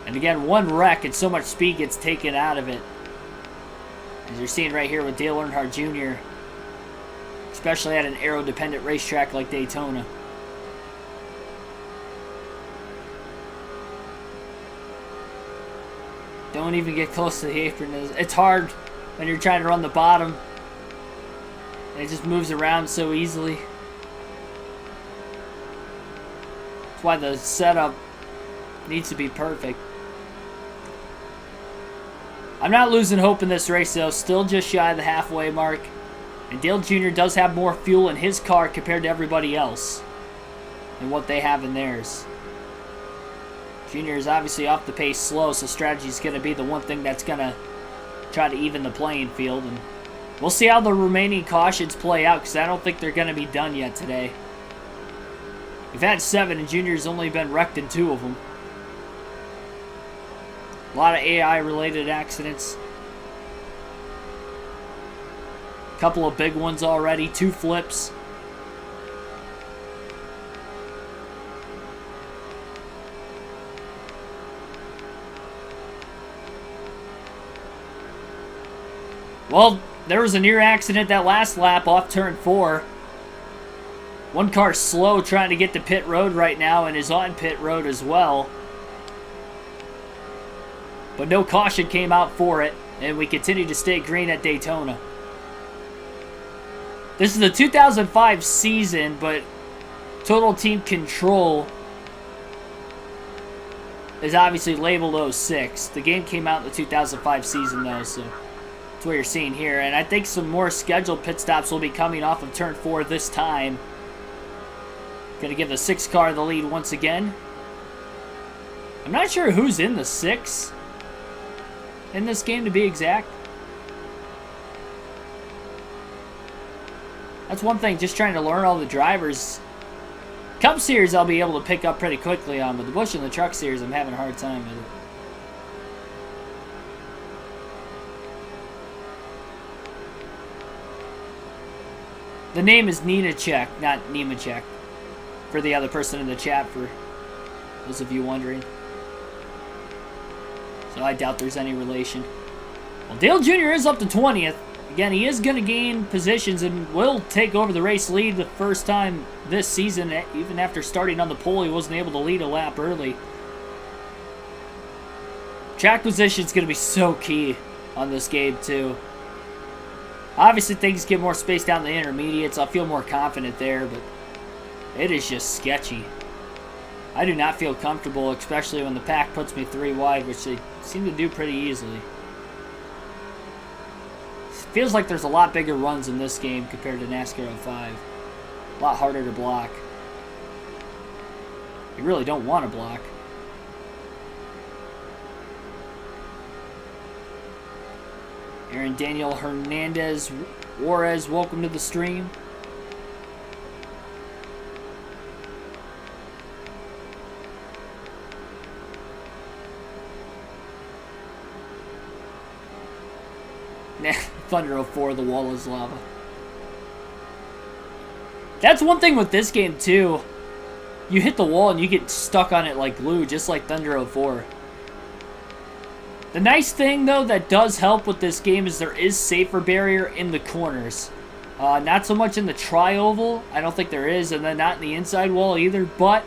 And again, one wreck and so much speed gets taken out of it. As you're seeing right here with Dale Earnhardt Jr., especially at an aero-dependent racetrack like Daytona. Don't even get close to the apron. It's hard when you're trying to run the bottom. And it just moves around so easily. That's why the setup needs to be perfect. I'm not losing hope in this race, though. Still just shy of the halfway mark. And Dale Jr. does have more fuel in his car compared to everybody else and what they have in theirs. Jr. is obviously off the pace slow, so strategy is going to be the one thing that's going to try to even the playing field. And we'll see how the remaining cautions play out, because I don't think they're going to be done yet today. We've had 7, and Jr.'s only been wrecked in 2 of them. A lot of AI-related accidents. Couple of big ones already. 2 flips. Well, there was a near accident that last lap off turn 4. One car slow trying to get to pit road right now and is on pit road as well. But no caution came out for it, and we continue to stay green at Daytona. This is the 2005 season, but Total Team Control is obviously labeled 06. The game came out in the 2005 season, though, so that's what you're seeing here. And I think some more scheduled pit stops will be coming off of turn 4 this time. Going to give the 6 car the lead once again. I'm not sure who's in the 6 in this game, to be exact. That's one thing, just trying to learn all the drivers. Cup Series I'll be able to pick up pretty quickly on, but the Busch and the Truck Series I'm having a hard time with it. The name is Ninacek, not Nemacek, for the other person in the chat, for those of you wondering. So I doubt there's any relation. Well, Dale Jr. is up to 20th. Again, he is going to gain positions and will take over the race lead the first time this season. Even after starting on the pole, he wasn't able to lead a lap early. Track position is going to be so key on this game, too. Obviously, things get more space down the intermediates. I'll feel more confident there, but it is just sketchy. I do not feel comfortable, especially when the pack puts me 3 wide, which they seem to do pretty easily. Feels like there's a lot bigger runs in this game compared to NASCAR 05. A lot harder to block. You really don't want to block. Aaron Daniel Hernandez Juarez, welcome to the stream. Thunder 04, the wall is lava. That's one thing with this game, too. You hit the wall and you get stuck on it like glue, just like Thunder 04. The nice thing, though, that does help with this game is there is safer barrier in the corners. Not so much in the tri-oval. I don't think there is, and then not in the inside wall either, but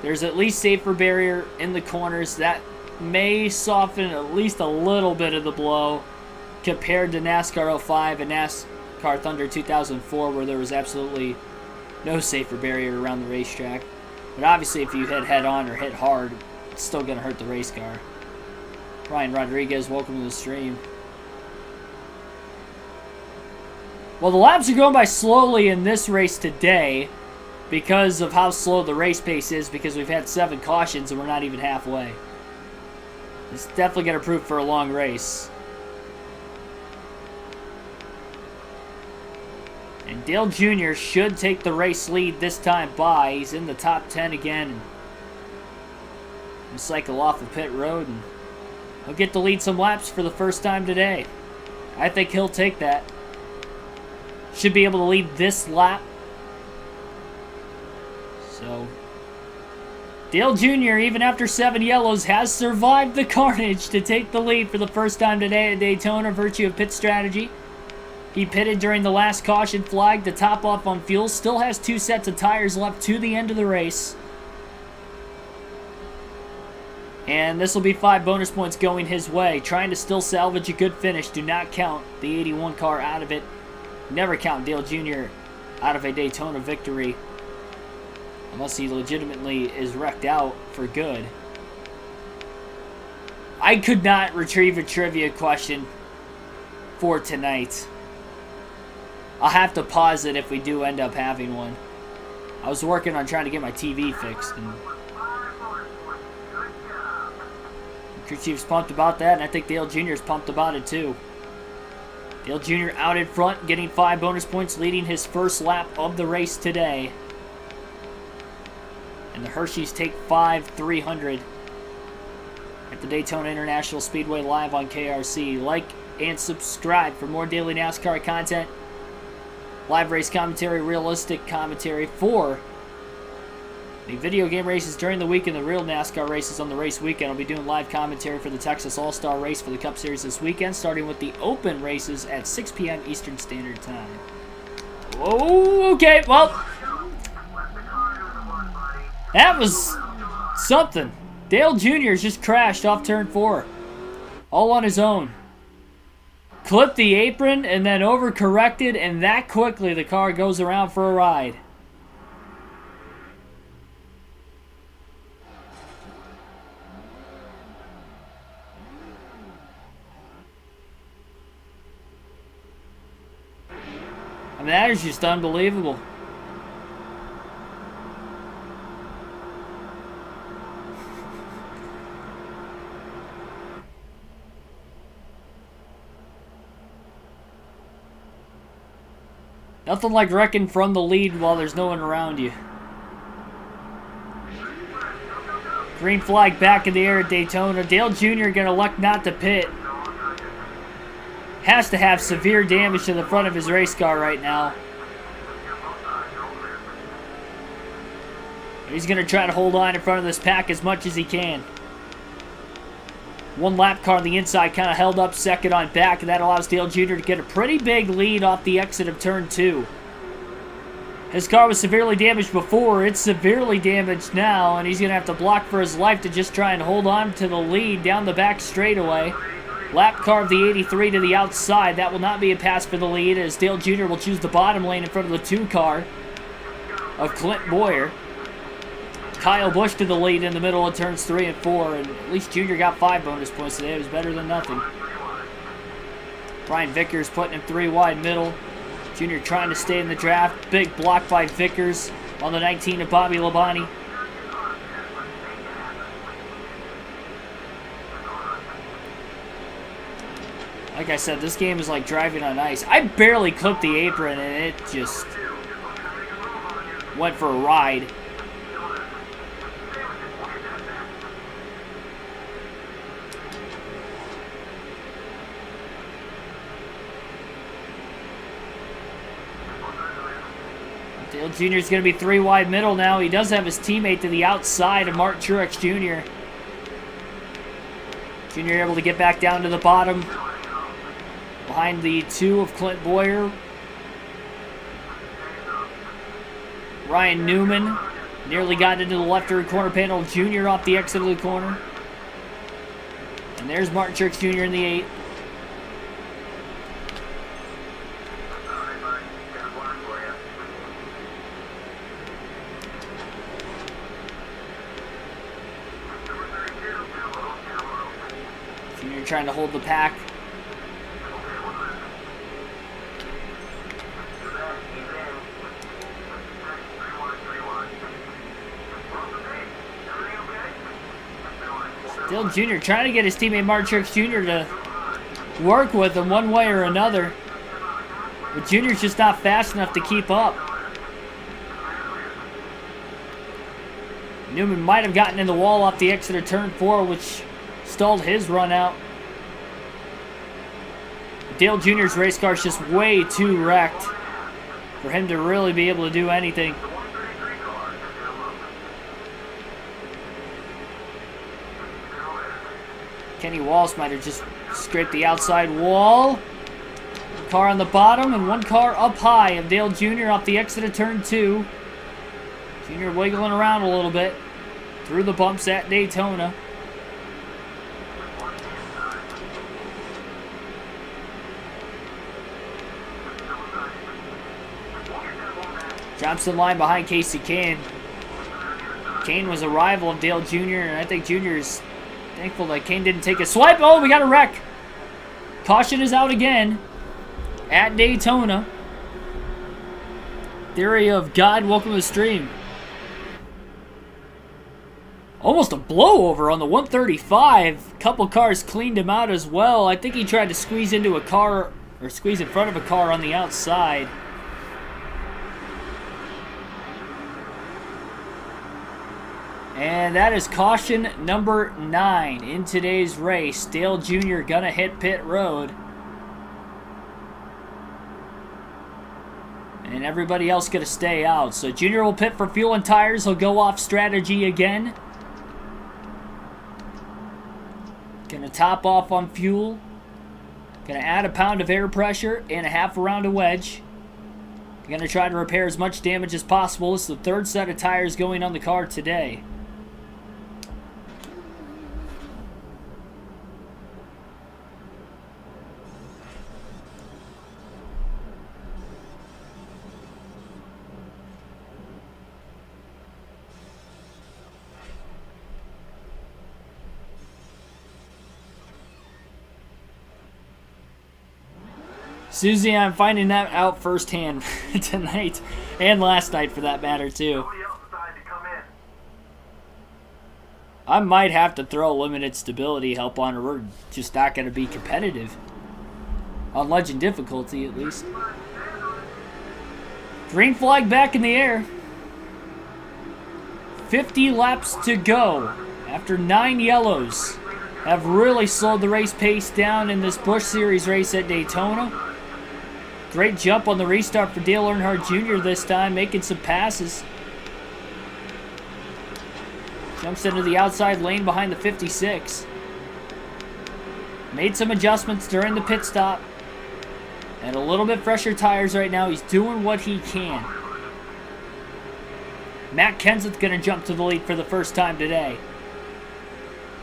there's at least safer barrier in the corners. That may soften at least a little bit of the blow compared to NASCAR 05 and NASCAR Thunder 2004, where there was absolutely no safer barrier around the racetrack. But obviously, if you hit head-on or hit hard, it's still going to hurt the race car. Ryan Rodriguez, welcome to the stream. Well, the laps are going by slowly in this race today because of how slow the race pace is, because we've had 7 cautions and we're not even halfway. It's definitely going to prove for a long race. And Dale Jr. should take the race lead this time by. He's in the top 10 again. And cycle off of pit road, and he'll get to lead some laps for the first time today. I think he'll take that. Should be able to lead this lap. So Dale Jr., even after 7 yellows, has survived the carnage to take the lead for the first time today at Daytona, virtue of pit strategy. He pitted during the last caution flag to top off on fuel. Still has 2 sets of tires left to the end of the race. And this will be 5 bonus points going his way. Trying to still salvage a good finish. Do not count the 81 car out of it. Never count Dale Jr. out of a Daytona victory, unless he legitimately is wrecked out for good. I could not retrieve a trivia question for tonight. I'll have to pause it if we do end up having one. I was working on trying to get my TV fixed, and crew chief's pumped about that, and I think Dale Jr. is pumped about it too. Dale Jr. out in front, getting 5 bonus points, leading his first lap of the race today. And the Hershey's take 5, 300 at the Daytona International Speedway live on KRC. Like and subscribe for more daily NASCAR content, live race commentary, realistic commentary for the video game races during the week and the real NASCAR races on the race weekend. I'll be doing live commentary for the Texas All-Star race for the Cup Series this weekend, starting with the open races at 6 p.m. Eastern Standard Time. Whoa, okay, well, that was something. Dale Jr. just crashed off turn 4, all on his own. Clipped the apron and then overcorrected, and that quickly the car goes around for a ride. I mean, that is just unbelievable. Nothing like wrecking from the lead while there's no one around you. Green flag back in the air at Daytona. Dale Jr. gonna elect not to pit. Has to have severe damage to the front of his race car right now. He's gonna try to hold on in front of this pack as much as he can. One lap car on the inside kind of held up second on back, and that allows Dale Jr. to get a pretty big lead off the exit of turn 2. His car was severely damaged before. It's severely damaged now, and he's going to have to block for his life to just try and hold on to the lead down the back straightaway. Lap car of the 83 to the outside. That will not be a pass for the lead, as Dale Jr. will choose the bottom lane in front of the 2 car of Clint Boyer. Kyle Busch to the lead in the middle of turns 3 and 4, and at least Jr. got 5 bonus points today. It was better than nothing. Brian Vickers putting him 3 wide middle. Jr. trying to stay in the draft. Big block by Vickers on the 19 of Bobby Labonte. Like I said, this game is like driving on ice. I barely clipped the apron, and it just went for a ride. Dale Jr. is going to be 3 wide middle now. He does have his teammate to the outside of Mark Truex Jr. Jr. able to get back down to the bottom behind the 2 of Clint Boyer. Ryan Newman nearly got into the left rear corner panel. Jr. off the exit of the corner. And there's Mark Truex Jr. in the 8. Trying to hold the pack. Dale Jr. trying to get his teammate Mark Truex Jr. to work with him one way or another. But Jr.'s just not fast enough to keep up. Newman might have gotten in the wall off the exit of turn 4, which stalled his run out. Dale Jr.'s race car is just way too wrecked for him to really be able to do anything. Kenny Walsh might have just scraped the outside wall. Car on the bottom and one car up high of Dale Jr. off the exit of turn 2. Jr. wiggling around a little bit through the bumps at Daytona. Johnson line behind Casey Kane. Kane was a rival of Dale Jr., and I think Jr. is thankful that Kane didn't take a swipe. Oh, we got a wreck. Caution is out again at Daytona. Theory of God, welcome to the stream. Almost a blowover on the 135. Couple cars cleaned him out as well. I think he tried to squeeze into a car, or squeeze in front of a car on the outside. And that is caution number 9 in today's race. Dale Jr. gonna hit pit road. And everybody else gonna stay out. So Junior will pit for fuel and tires. He'll go off strategy again. Gonna top off on fuel. Gonna add a pound of air pressure and a half a round of wedge. Gonna try to repair as much damage as possible. This is the 3rd set of tires going on the car today. Susie, I'm finding that out firsthand tonight and last night for that matter too. Nobody else decided to come in. I might have to throw limited stability help on, or we're just not going to be competitive. On legend difficulty, at least. Green flag back in the air. 50 laps to go after 9 yellows have really slowed the race pace down in this Busch Series race at Daytona. Great jump on the restart for Dale Earnhardt Jr. this time, making some passes. Jumps into the outside lane behind the 56. Made some adjustments during the pit stop. And a little bit fresher tires right now. He's doing what he can. Matt Kenseth's going to jump to the lead for the first time today.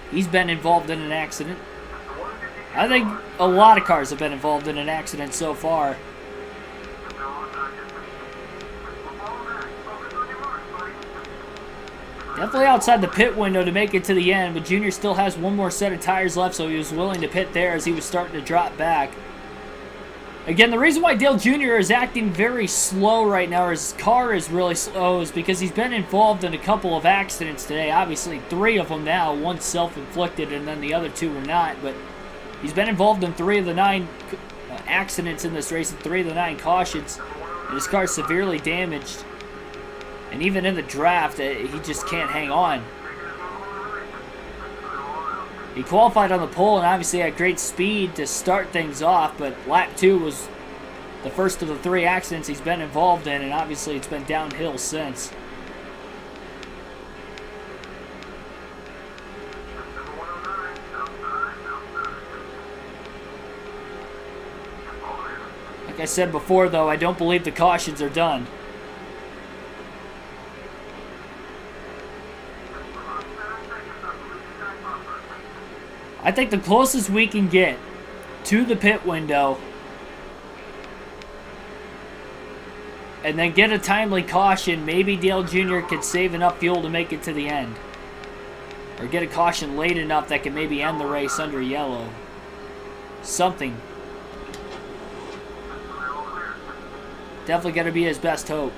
He's been involved in an accident. I think a lot of cars have been involved in an accident so far. Definitely outside the pit window to make it to the end, but Junior still has one more set of tires left, so he was willing to pit there as he was starting to drop back. Again, the reason why Dale Jr. is acting very slow right now, or his car is really slow, is because he's been involved in a couple of accidents today. Obviously, 3 of them now. One self-inflicted, and then the other 2 were not, but he's been involved in 3 of the 9 accidents in this race, and 3 of the 9 cautions, and his car is severely damaged. And even in the draft, he just can't hang on. He qualified on the pole and obviously had great speed to start things off, but lap 2 was the first of the 3 accidents he's been involved in, and obviously it's been downhill since. Like I said before, though, I don't believe the cautions are done. I think the closest we can get to the pit window and then get a timely caution, maybe Dale Jr. could save enough fuel to make it to the end. Or get a caution late enough that can maybe end the race under yellow. Something. Definitely going to be his best hope.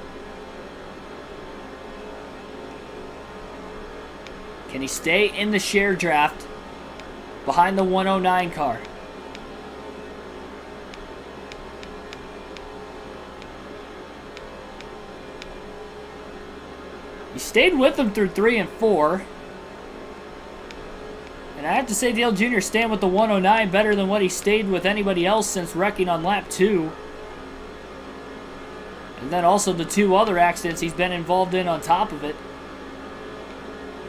Can he stay in the share draft behind the 109 car? He stayed with them through 3 and 4. And I have to say Dale Jr. staying with the 109 better than what he stayed with anybody else since wrecking on lap 2. And then also the 2 other accidents he's been involved in on top of it.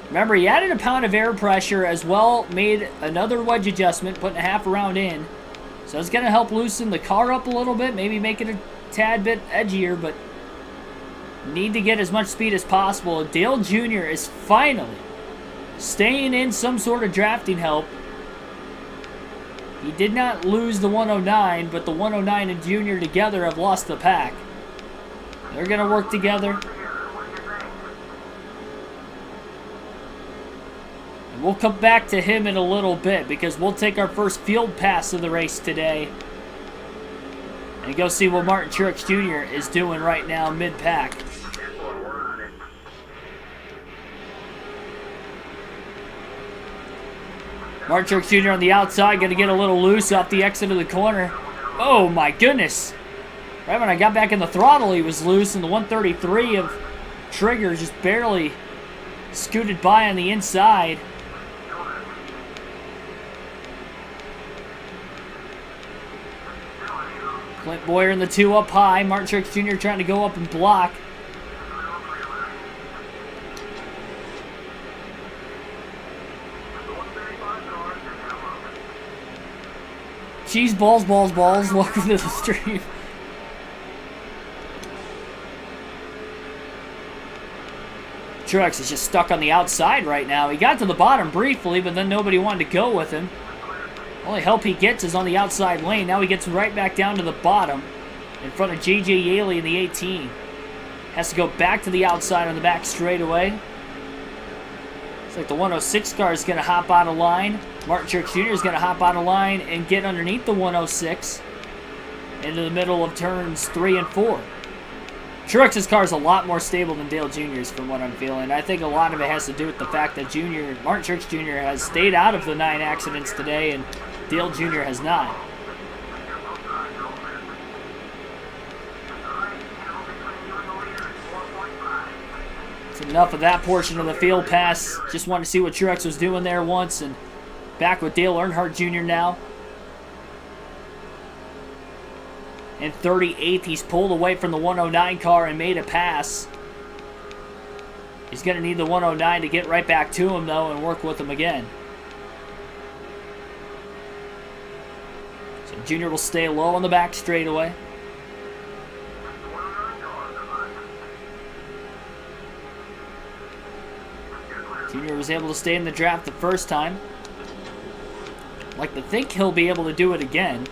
Remember, he added a pound of air pressure as well, made another wedge adjustment, putting a half a round in. So it's going to help loosen the car up a little bit, maybe make it a tad bit edgier, but need to get as much speed as possible. Dale Jr. is finally staying in some sort of drafting help. He did not lose the 109, but the 109 and Jr. together have lost the pack. They're going to work together. We'll come back to him in a little bit because we'll take our first field pass of the race today and go see what Martin Truex Jr. is doing right now mid-pack. Martin Truex Jr. on the outside, going to get a little loose off the exit of the corner. Oh my goodness. Right when I got back in the throttle, he was loose, and the 133 of Trigger just barely scooted by on the inside. Clint Boyer in the 2 up high. Martin Truex Jr. trying to go up and block. Cheese balls, balls, balls. Welcome to the stream. Truex is just stuck on the outside right now. He got to the bottom briefly, but then nobody wanted to go with him. Only help he gets is on the outside lane. Now he gets right back down to the bottom in front of J.J. Yaley in the 18. Has to go back to the outside on the back straightaway. It's like the 106 car is going to hop out of line. Martin Truex Jr. is going to hop out of line and get underneath the 106 into the middle of turns 3 and 4. Truex's car is a lot more stable than Dale Jr.'s from what I'm feeling. I think a lot of it has to do with the fact that Martin Truex Jr. has stayed out of the 9 accidents today and Dale Jr. has not. That's enough of that portion of the field pass. Just wanted to see what Truex was doing there once, and back with Dale Earnhardt Jr. now. In 38th, he's pulled away from the 109 car and made a pass. He's going to need the 109 to get right back to him, though, and work with him again. So Junior will stay low on the back straightaway. Junior was able to stay in the draft the first time. I'd like to think he'll be able to do it again.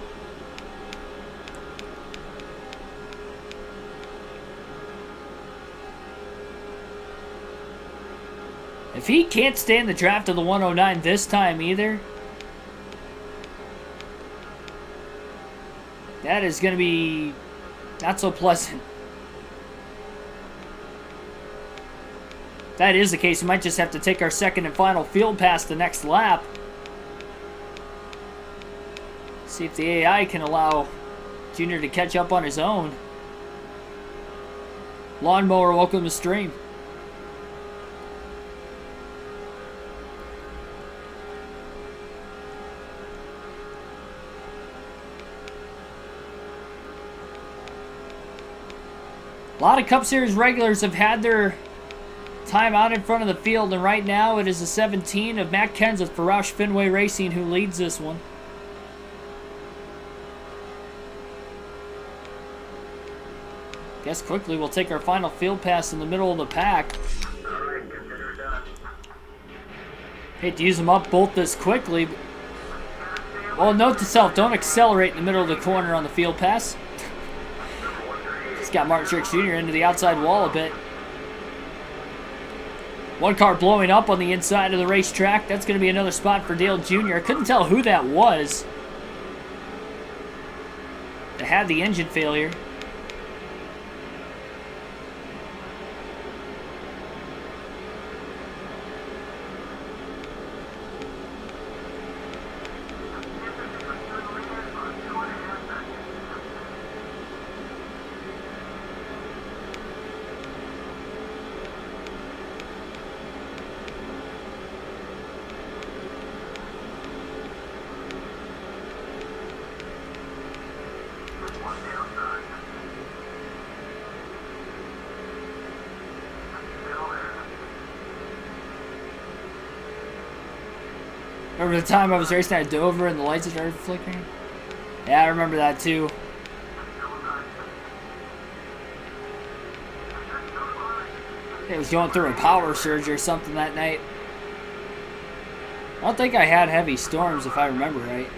If he can't stay in the draft of the 109 this time either, that is going to be not so pleasant. If that is the case, we might just have to take our second and final field pass the next lap. See if the AI can allow Junior to catch up on his own. Lawnmower, welcome to stream. A lot of Cup Series regulars have had their time out in front of the field, and right now it is the 17 of Matt Kenseth for Roush Fenway Racing who leads this one. Guess quickly we'll take our final field pass in the middle of the pack. Hate to use them up both this quickly. Well, note to self, don't accelerate in the middle of the corner on the field pass. Got Martin Truex Jr. into the outside wall a bit. One car blowing up on the inside of the racetrack. That's going to be another spot for Dale Jr. I couldn't tell who that was. It had the engine failure. Remember the time I was racing at Dover and the lights started flickering? Yeah, I remember that too. It was going through a power surge or something that night. I don't think I had heavy storms if I remember right.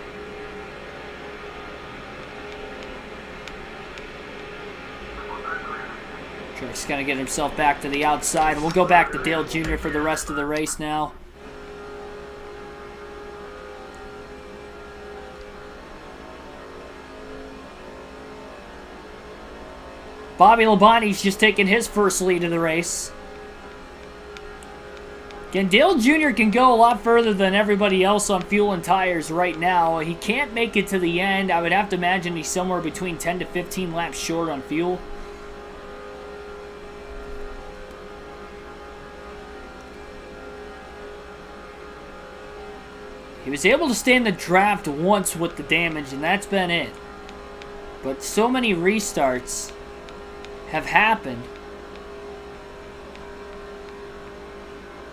Truex gonna get himself back to the outside. We'll go back to Dale Jr. for the rest of the race now. Bobby Labonte's just taking his first lead of the race. Again, Dale Jr. can go a lot further than everybody else on fuel and tires right now. He can't make it to the end. I would have to imagine he's somewhere between 10 to 15 laps short on fuel. He was able to stay in the draft once with the damage, and that's been it. But so many restarts have happened.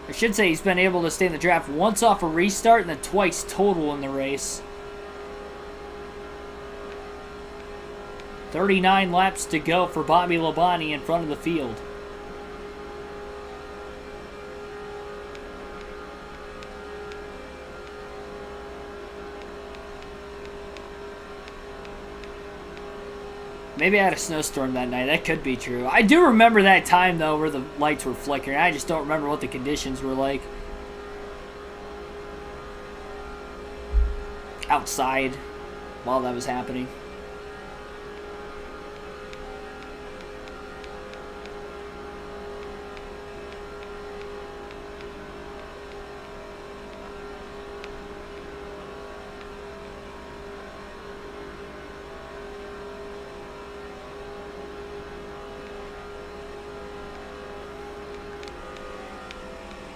I should say he's been able to stay in the draft once off a restart and then twice total in the race. 39 laps to go for Bobby Labonte in front of the field. Maybe I had a snowstorm that night. That could be true. I do remember that time, though, where the lights were flickering. I just don't remember what the conditions were like outside while that was happening.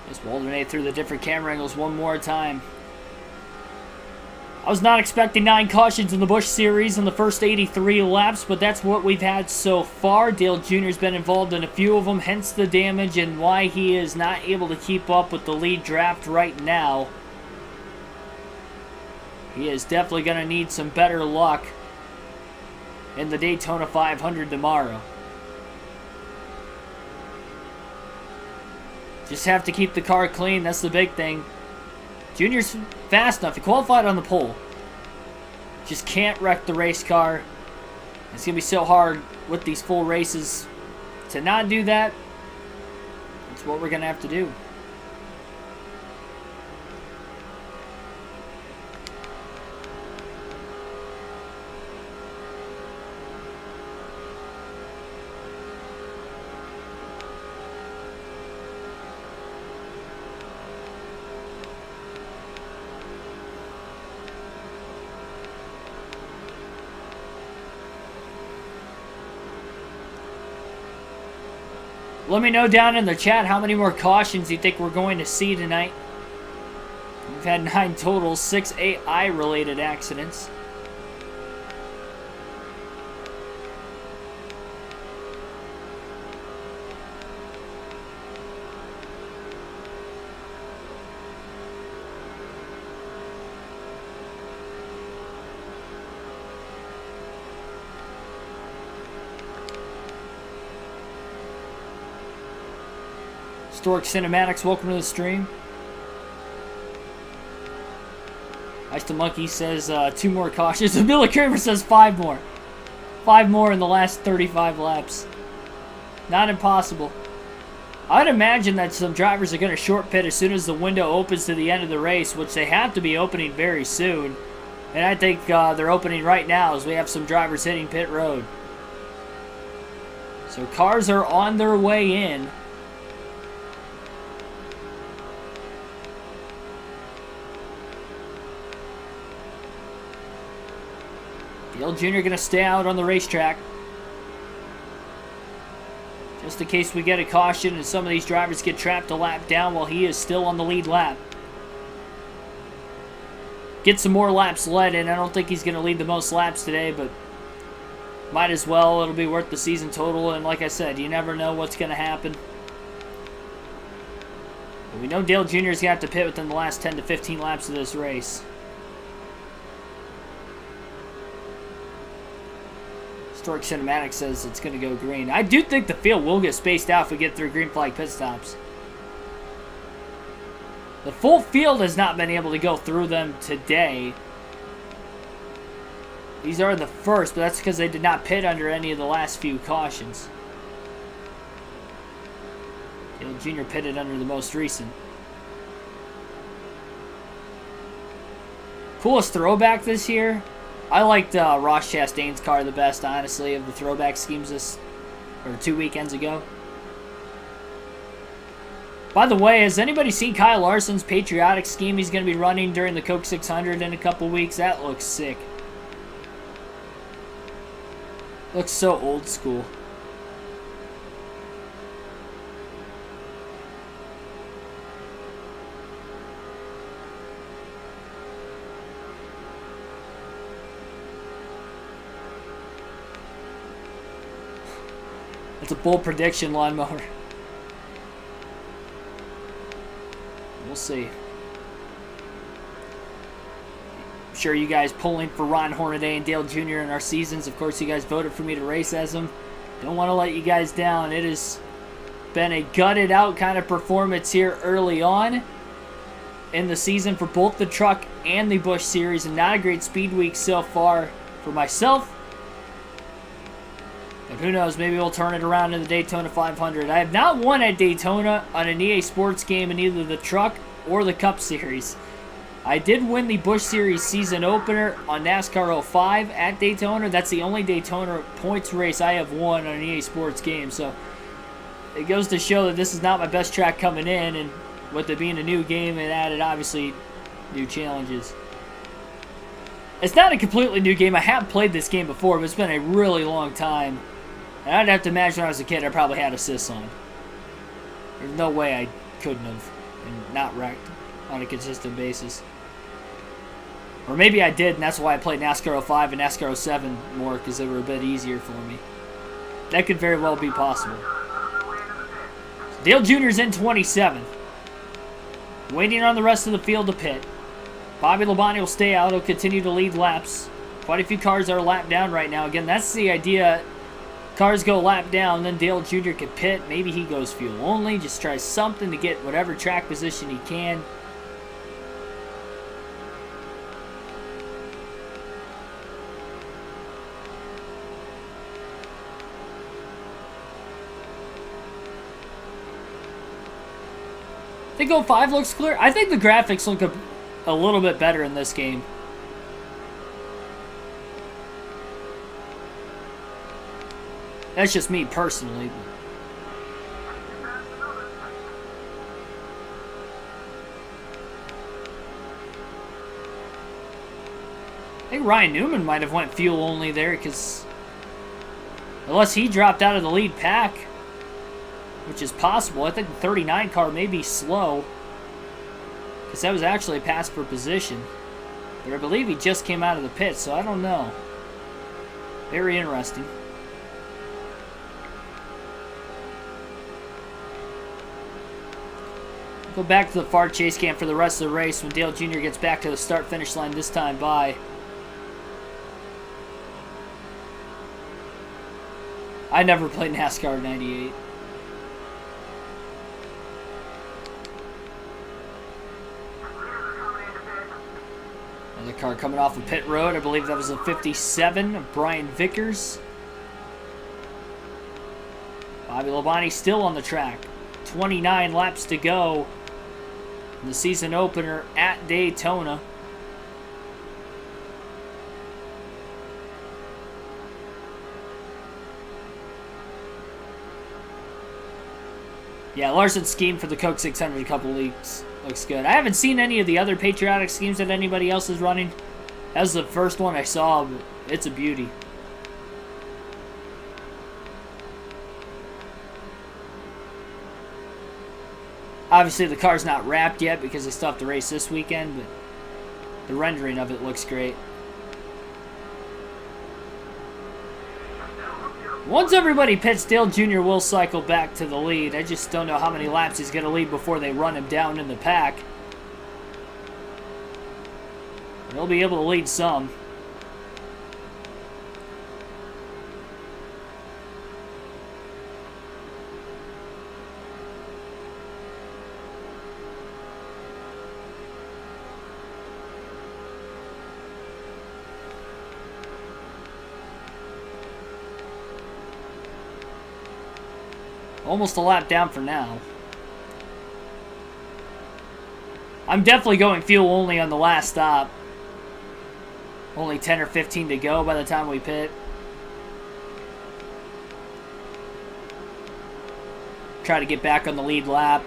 Just alternate through the different camera angles one more time. I was not expecting 9 cautions in the Busch series in the first 83 laps, but that's what we've had so far. Dale Jr.'s been involved in a few of them, hence the damage and why he is not able to keep up with the lead draft right now. He is definitely going to need some better luck in the Daytona 500 tomorrow. Just have to keep the car clean. That's the big thing. Junior's fast enough. He qualified on the pole. Just can't wreck the race car. It's going to be so hard with these full races to not do that. That's what we're going to have to do. Let me know down in the chat how many more cautions you think we're going to see tonight. We've had 9 total, 6 AI-related accidents. Historic Cinematics, welcome to the stream. Ice to Monkey says 2 more cautions. Billy Kramer says 5 more. 5 more in the last 35 laps. Not impossible. I'd imagine that some drivers are going to short pit as soon as the window opens to the end of the race, which they have to be opening very soon. And I think they're opening right now as we have some drivers hitting pit road. So cars are on their way in. Dale Jr. going to stay out on the racetrack. Just in case we get a caution and some of these drivers get trapped a lap down while he is still on the lead lap. Get some more laps led in. I don't think he's going to lead the most laps today, but might as well. It'll be worth the season total. And like I said, you never know what's going to happen. But we know Dale Jr. is going to have to pit within the last 10 to 15 laps of this race. Historic Cinematic says it's going to go green. I do think the field will get spaced out if we get through green flag pit stops. The full field has not been able to go through them today. These are the first, but that's because they did not pit under any of the last few cautions. Dale Jr. pitted under the most recent. Coolest throwback this year? I liked Ross Chastain's car the best, honestly, of the throwback schemes 2 weekends ago. By the way, has anybody seen Kyle Larson's patriotic scheme he's going to be running during the Coke 600 in a couple weeks? That looks sick. Looks so old school. It's a bold prediction lawnmower. We'll see. I'm sure you guys pulling for Ron Hornaday and Dale Jr. in our seasons. Of course, you guys voted for me to race as them. Don't want to let you guys down. It has been a gutted out kind of performance here early on in the season for both the truck and the Busch series, and not a great speed week so far for myself. But who knows, maybe we'll turn it around in the Daytona 500. I have not won at Daytona on an EA Sports game in either the truck or the Cup series. I did win the Busch Series season opener on NASCAR 05 at Daytona. That's the only Daytona points race I have won on an EA Sports game. So it goes to show that this is not my best track coming in, and with it being a new game, it added obviously new challenges. It's not a completely new game. I have played this game before, but it's been a really long time. And I'd have to imagine when I was a kid, I probably had assists on. There's no way I couldn't have and not wrecked on a consistent basis. Or maybe I did, and that's why I played NASCAR 05 and NASCAR 07 more, because they were a bit easier for me. That could very well be possible. Dale Jr.'s in 27th. Waiting on the rest of the field to pit. Bobby Labonte will stay out. He'll continue to lead laps. Quite a few cars are lap down right now. Again, that's the idea. Cars go lap down, then Dale Jr. can pit. Maybe he goes fuel only. Just tries something to get whatever track position he can. I think 05 looks clear. I think the graphics look a little bit better in this game. That's just me personally. I think Ryan Newman might have went fuel only there, because unless he dropped out of the lead pack, which is possible. I think the 39 car may be slow, because that was actually a pass for position. But I believe he just came out of the pit, so I don't know. Very interesting. Go back to the far chase cam for the rest of the race when Dale Jr. gets back to the start-finish line this time by. I never played NASCAR 98. Another car coming off of pit road. I believe that was a 57 of Brian Vickers. Bobby Labonte still on the track. 29 laps to go in the season opener at Daytona. Yeah, Larson's scheme for the Coke 600 a couple weeks looks good. I haven't seen any of the other patriotic schemes that anybody else is running. That was the first one I saw, but it's a beauty. Obviously, the car's not wrapped yet because they still have to race this weekend, but the rendering of it looks great. Once everybody pits, Dale Jr. will cycle back to the lead. I just don't know how many laps he's going to lead before they run him down in the pack. But he'll be able to lead some. Almost a lap down for now. I'm definitely going fuel only on the last stop. Only 10 or 15 to go by the time we pit. Try to get back on the lead lap.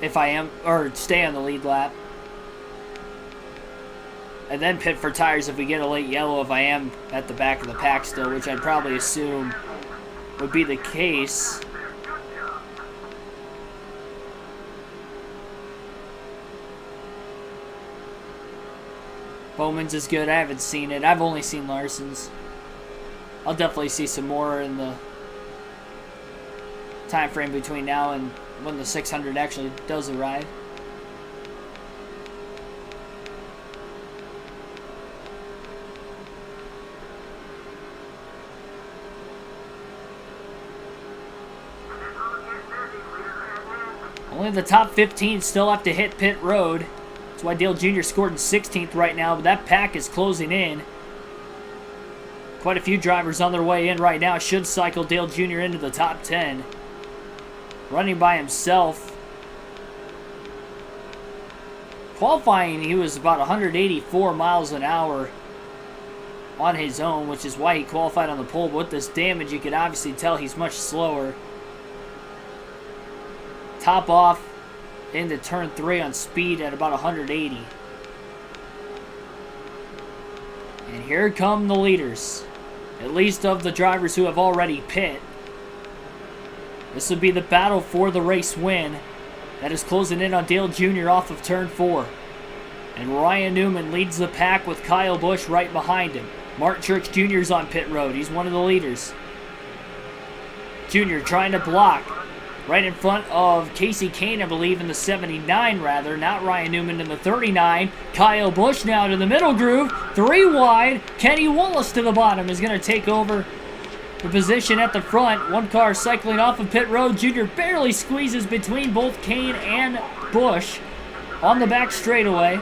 If I am, or stay on the lead lap. And then pit for tires if we get a late yellow if I am at the back of the pack still, which I'd probably assume would be the case. Bowman's is good. I haven't seen it. I've only seen Larson's. I'll definitely see some more in the time frame between now and when the 600 actually does arrive. Only the top 15 still have to hit pit road. That's why Dale Jr. scored in 16th right now, but that pack is closing in. Quite a few drivers on their way in right now. Should cycle Dale Jr. into the top 10. Running by himself. Qualifying, he was about 184 miles an hour on his own, which is why he qualified on the pole. But with this damage, you can obviously tell he's much slower. Top off into turn 3 on speed at about 180. And here come the leaders. At least of the drivers who have already pit. This would be the battle for the race win. That is closing in on Dale Jr. off of turn 4. And Ryan Newman leads the pack with Kyle Busch right behind him. Martin Truex Jr. is on pit road. He's one of the leaders. Jr. trying to block. Right in front of Casey Kane, I believe, in the 79, rather. Not Ryan Newman in the 39. Kyle Busch now to the middle groove. 3 wide. Kenny Wallace to the bottom is going to take over the position at the front. One car cycling off of pit road. Junior barely squeezes between both Kane and Busch on the back straightaway.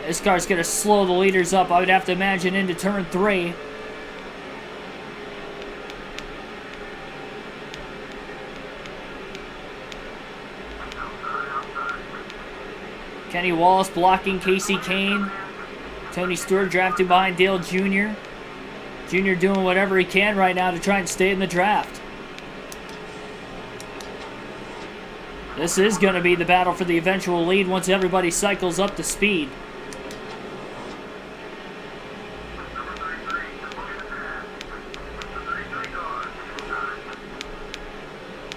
This car's going to slow the leaders up, I would have to imagine, into turn 3. Kenny Wallace blocking Casey Kane. Tony Stewart drafting behind Dale Jr. Jr. doing whatever he can right now to try and stay in the draft. This is going to be the battle for the eventual lead once everybody cycles up to speed.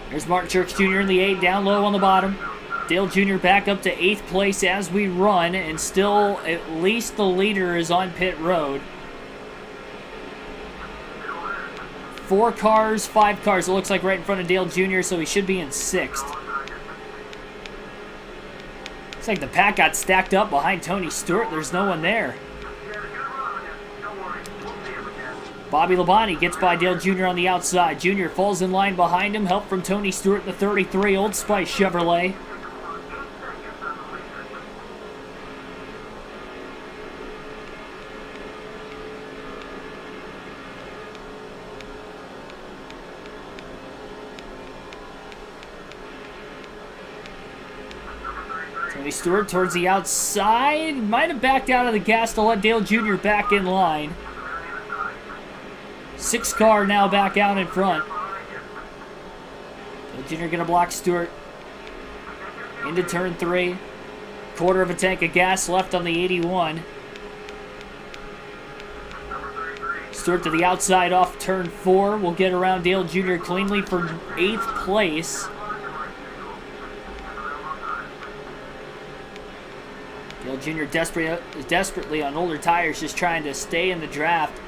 There's Martin Truex Jr. in the 8, down low on the bottom. Dale Jr. back up to 8th place as we run, and still at least the leader is on pit road. 4 cars, 5 cars, it looks like, right in front of Dale Jr., so he should be in 6th. Looks like the pack got stacked up behind Tony Stewart. There's no one there. Bobby Labonte gets by Dale Jr. on the outside. Jr. falls in line behind him. Help from Tony Stewart, the 33 Old Spice Chevrolet. Tony Stewart towards the outside. Might have backed out of the gas to let Dale Jr. back in line. 6 car now back out in front. Dale Jr. going to block Stewart into turn 3. Quarter of a tank of gas left on the 81. Stewart to the outside off turn 4. Will get around Dale Jr. cleanly for 8th place. Dale Jr. desperately on older tires, just trying to stay in the draft.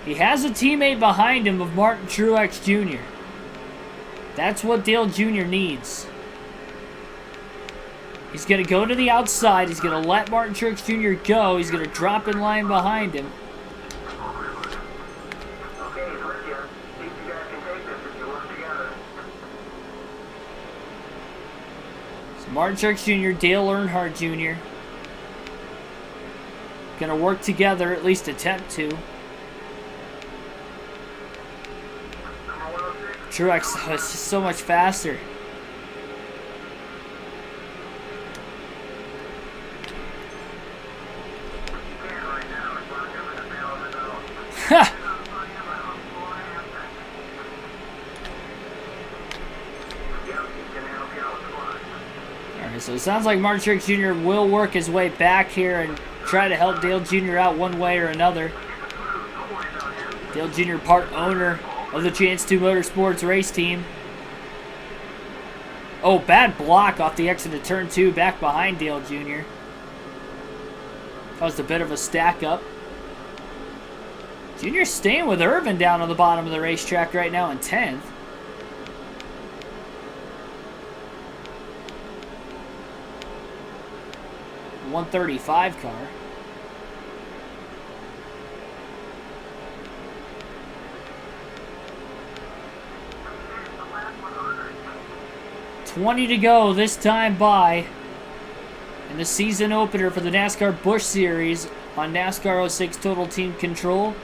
He has a teammate behind him of Martin Truex Jr. That's what Dale Jr. needs. He's going to go to the outside. He's going to let Martin Truex Jr. go. He's going to drop in line behind him. So Martin Truex Jr., Dale Earnhardt Jr. going to work together, at least attempt to. Truex is just so much faster. Ha! Alright, so it sounds like Martin Truex Jr. will work his way back here and try to help Dale Jr. out one way or another. Dale Jr. part owner of the Chance 2 Motorsports race team. Oh, bad block off the exit of turn 2 back behind Dale Jr. Caused a bit of a stack up. Jr. staying with Irvin down on the bottom of the racetrack right now in 10th. 135 car. $20 to go this time by in the season opener for the NASCAR Busch Series on NASCAR 06 Total Team Control.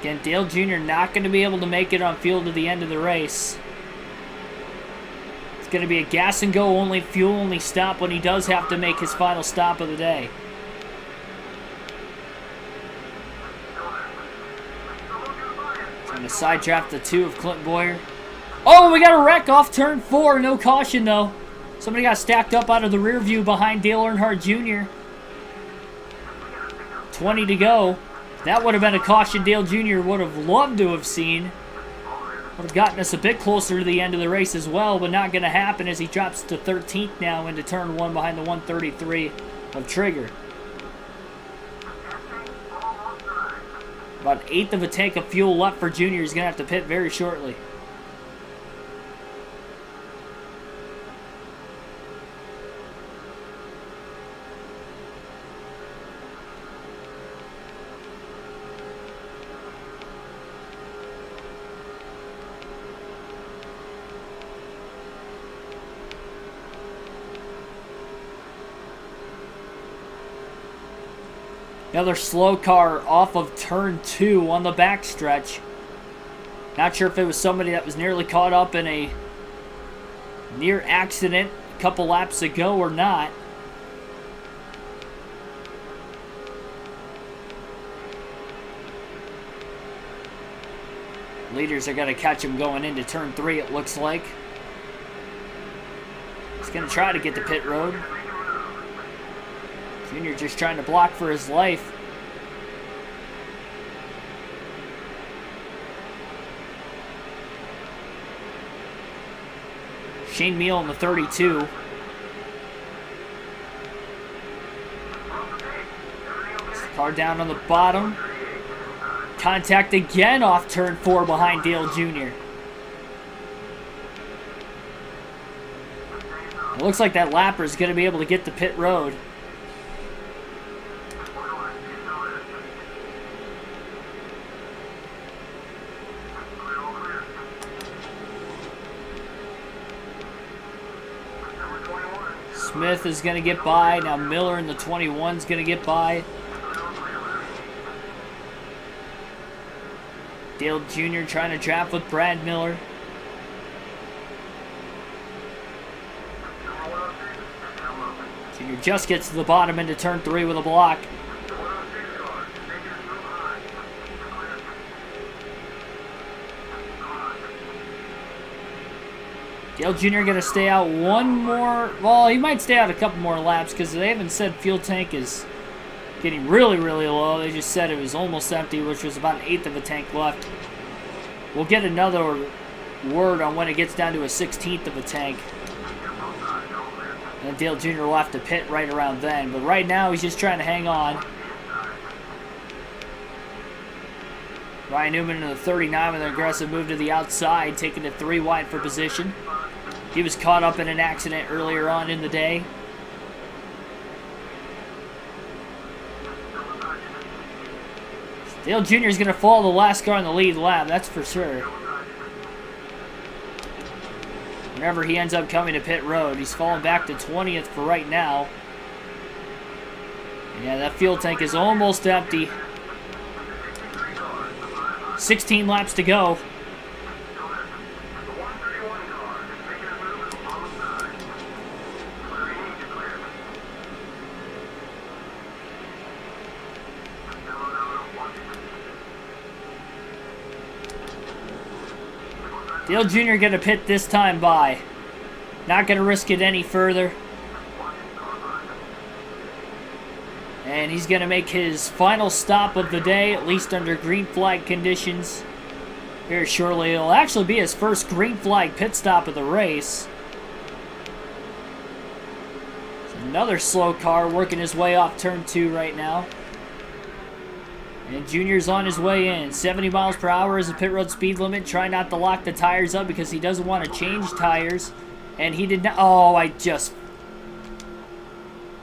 Again, Dale Jr. not going to be able to make it on field to the end of the race. It's going to be a gas and go only, fuel only stop when he does have to make his final stop of the day. Trying to side draft the 2 of Clint Boyer. Oh, we got a wreck off turn 4. No caution, though. Somebody got stacked up out of the rear view behind Dale Earnhardt Jr. 20 to go. That would have been a caution Dale Jr. would have loved to have seen. Would have gotten us a bit closer to the end of the race as well, but not going to happen as he drops to 13th now into turn 1 behind the 133 of Trigger. About 1/8 of a tank of fuel left for Jr. He's going to have to pit very shortly. Another slow car off of turn 2 on the backstretch. Not sure if it was somebody that was nearly caught up in a near accident a couple laps ago or not. Leaders are going to catch him going into turn 3, it looks like. He's going to try to get to pit road. Junior just trying to block for his life. Shane Meal in the 32. Car down on the bottom. Contact again off turn 4 behind Dale Jr. It looks like that lapper is going to be able to get to pit road. Smith is going to get by. Now Miller in the 21 is going to get by. Dale Jr. trying to draft with Brad Miller. Jr. just gets to the bottom into turn 3 with a block. Dale Jr. going to stay out one more. Well, he might stay out a couple more laps because they haven't said fuel tank is getting really, really low. They just said it was almost empty, which was about 1/8 of a tank left. We'll get another word on when it gets down to a 1/16 of a tank. And Dale Jr. will have to pit right around then. But right now, he's just trying to hang on. Ryan Newman in the 39 with an aggressive move to the outside, taking it 3 wide for position. He was caught up in an accident earlier on in the day. Dale Jr. is going to follow the last car in the lead lap, that's for sure. Whenever he ends up coming to pit road, he's falling back to 20th for right now. Yeah, that fuel tank is almost empty. 16 laps to go. Dale Jr. going to pit this time by. Not going to risk it any further. And he's going to make his final stop of the day, at least under green flag conditions. Here shortly, it'll actually be his first green flag pit stop of the race. It's another slow car working his way off turn 2 right now. And Junior's on his way in. 70 miles per hour is the pit road speed limit. Try not to lock the tires up because he doesn't want to change tires. And he did not. Oh, I just.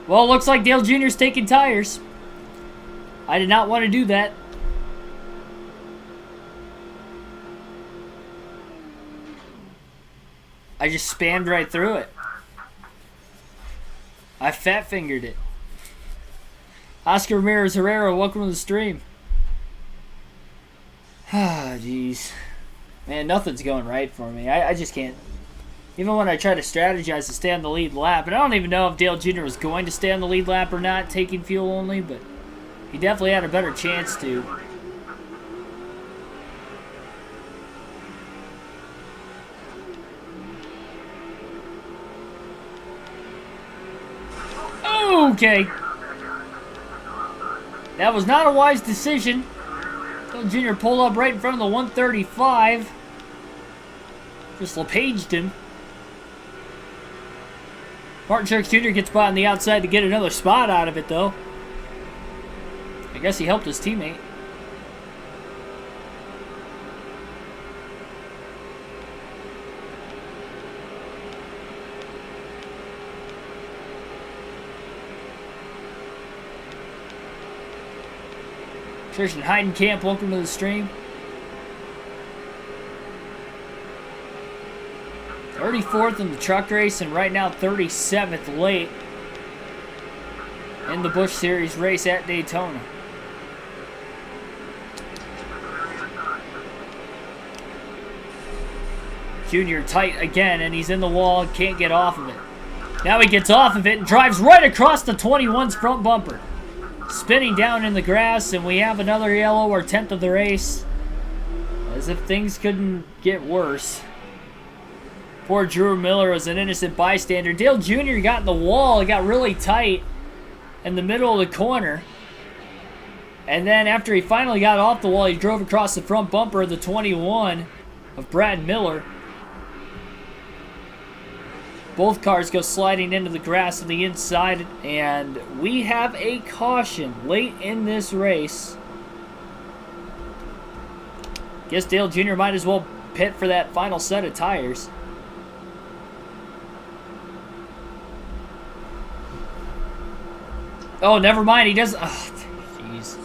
Well, it looks like Dale Jr.'s taking tires. I did not want to do that. I just spammed right through it. I fat fingered it. Oscar Ramirez Herrera, welcome to the stream. Ah, jeez. Man, nothing's going right for me. I just can't. Even when I try to strategize to stay on the lead lap, and I don't even know if Dale Jr. was going to stay on the lead lap or not, taking fuel only, but he definitely had a better chance to. Okay. That was not a wise decision. Dale Jr. pulled up right in front of the 135. Just LePaged him. Martin Truex Jr. gets by on the outside to get another spot out of it, though. I guess he helped his teammate. Christian Heidenkamp, welcome to the stream. 34th in the truck race, and right now 37th late in the Busch Series race at Daytona. Junior tight again, and he's in the wall, can't get off of it. Now he gets off of it and drives right across the 21's front bumper. Spinning down in the grass, and we have another yellow, or 10th of the race. As if things couldn't get worse. Poor Drew Miller was an innocent bystander. Dale Jr. got in the wall. It got really tight in the middle of the corner. And then after he finally got off the wall, he drove across the front bumper of the 21 of Brad Miller. Both cars go sliding into the grass on the inside, and we have a caution late in this race. Guess Dale Jr. might as well pit for that final set of tires. Oh, never mind. He does. Oh, jeez.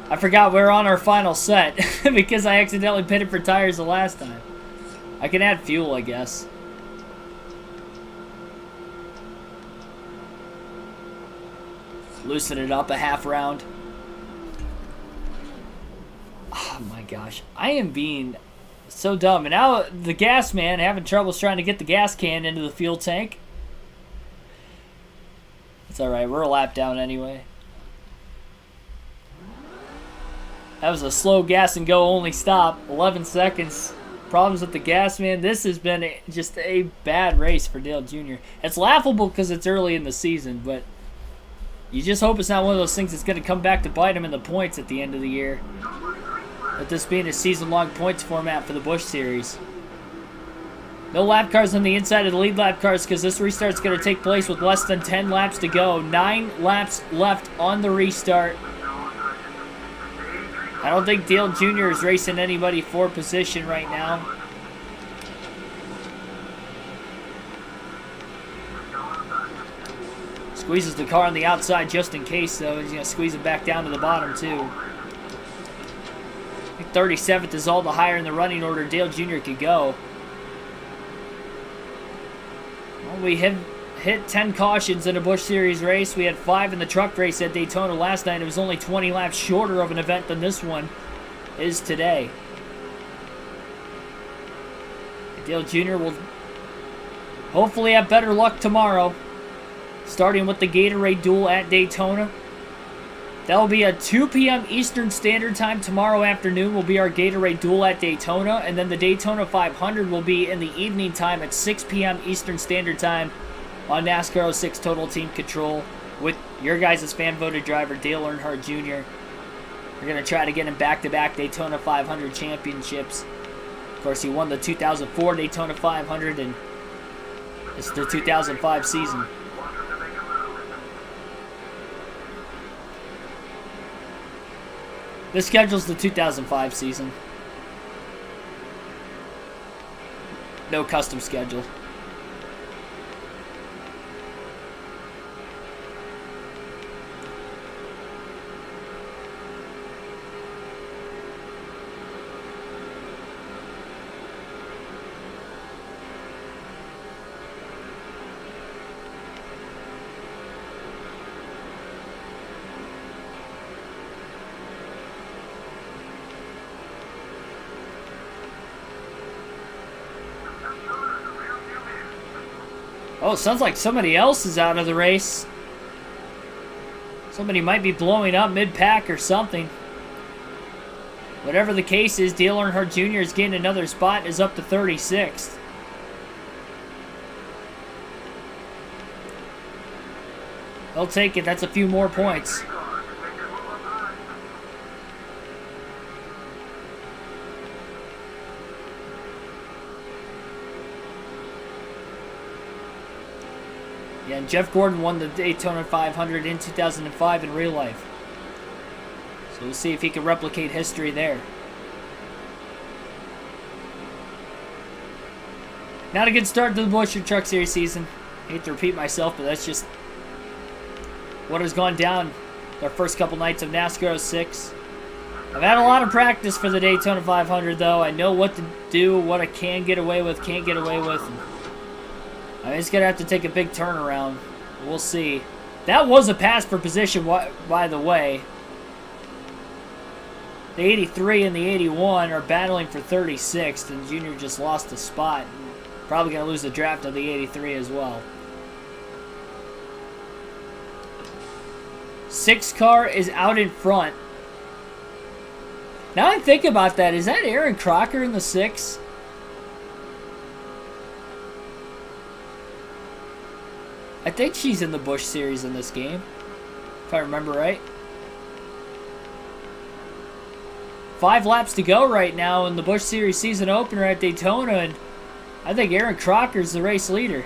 I forgot we're on our final set because I accidentally pitted for tires the last time. I can add fuel, I guess. Loosen it up a half round. Oh my gosh. I am being so dumb. And now the gas man having troubles trying to get the gas can into the fuel tank. It's alright. We're a lap down anyway. That was a slow gas and go only stop. 11 seconds. Problems with the gas man. This has been just a bad race for Dale Jr. It's laughable because it's early in the season, but you just hope it's not one of those things that's going to come back to bite him in the points at the end of the year. With this being a season-long points format for the Busch Series. No lap cars on the inside of the lead lap cars because this restart's going to take place with less than 10 laps to go. 9 laps left on the restart. I don't think Dale Jr. is racing anybody for position right now. Squeezes the car on the outside just in case, though. He's going to squeeze it back down to the bottom, too. I think 37th is all the higher in the running order Dale Jr. could go. Well, we hit 10 cautions in a Busch Series race. We had 5 in the truck race at Daytona last night. It was only 20 laps shorter of an event than this one is today. Dale Jr. will hopefully have better luck tomorrow. Starting with the Gatorade Duel at Daytona. That will be at 2 p.m. Eastern Standard Time tomorrow afternoon will be our Gatorade Duel at Daytona. And then the Daytona 500 will be in the evening time at 6 p.m. Eastern Standard Time on NASCAR 06 Total Team Control with your guys' fan-voted driver, Dale Earnhardt Jr. We're going to try to get him back-to-back Daytona 500 championships. Of course, he won the 2004 Daytona 500, and it's the 2005 season. This schedule's the 2005 season. No custom schedule. Oh, sounds like somebody else is out of the race. Somebody might be blowing up mid-pack or something. Whatever the case is, Dale Earnhardt Jr. is getting another spot and is up to 36th. They'll take it. That's a few more points. Yeah, and Jeff Gordon won the Daytona 500 in 2005 in real life. So we'll see if he can replicate history there. Not a good start to the Busch Truck Series season. Hate to repeat myself, but that's just what has gone down our first couple nights of NASCAR 06. I've had a lot of practice for the Daytona 500, though. I know what to do, what I can get away with, can't get away with. I'm just going to have to take a big turnaround. We'll see. That was a pass for position, by the way. The 83 and the 81 are battling for 36th, and Junior just lost a spot. Probably going to lose the draft of the 83 as well. 6 car is out in front. Now I think about that, is that Aaron Crocker in the 6? I think she's in the Busch Series in this game, if I remember right. 5 laps to go right now in the Busch Series season opener at Daytona, and I think Aaron Crocker's the race leader.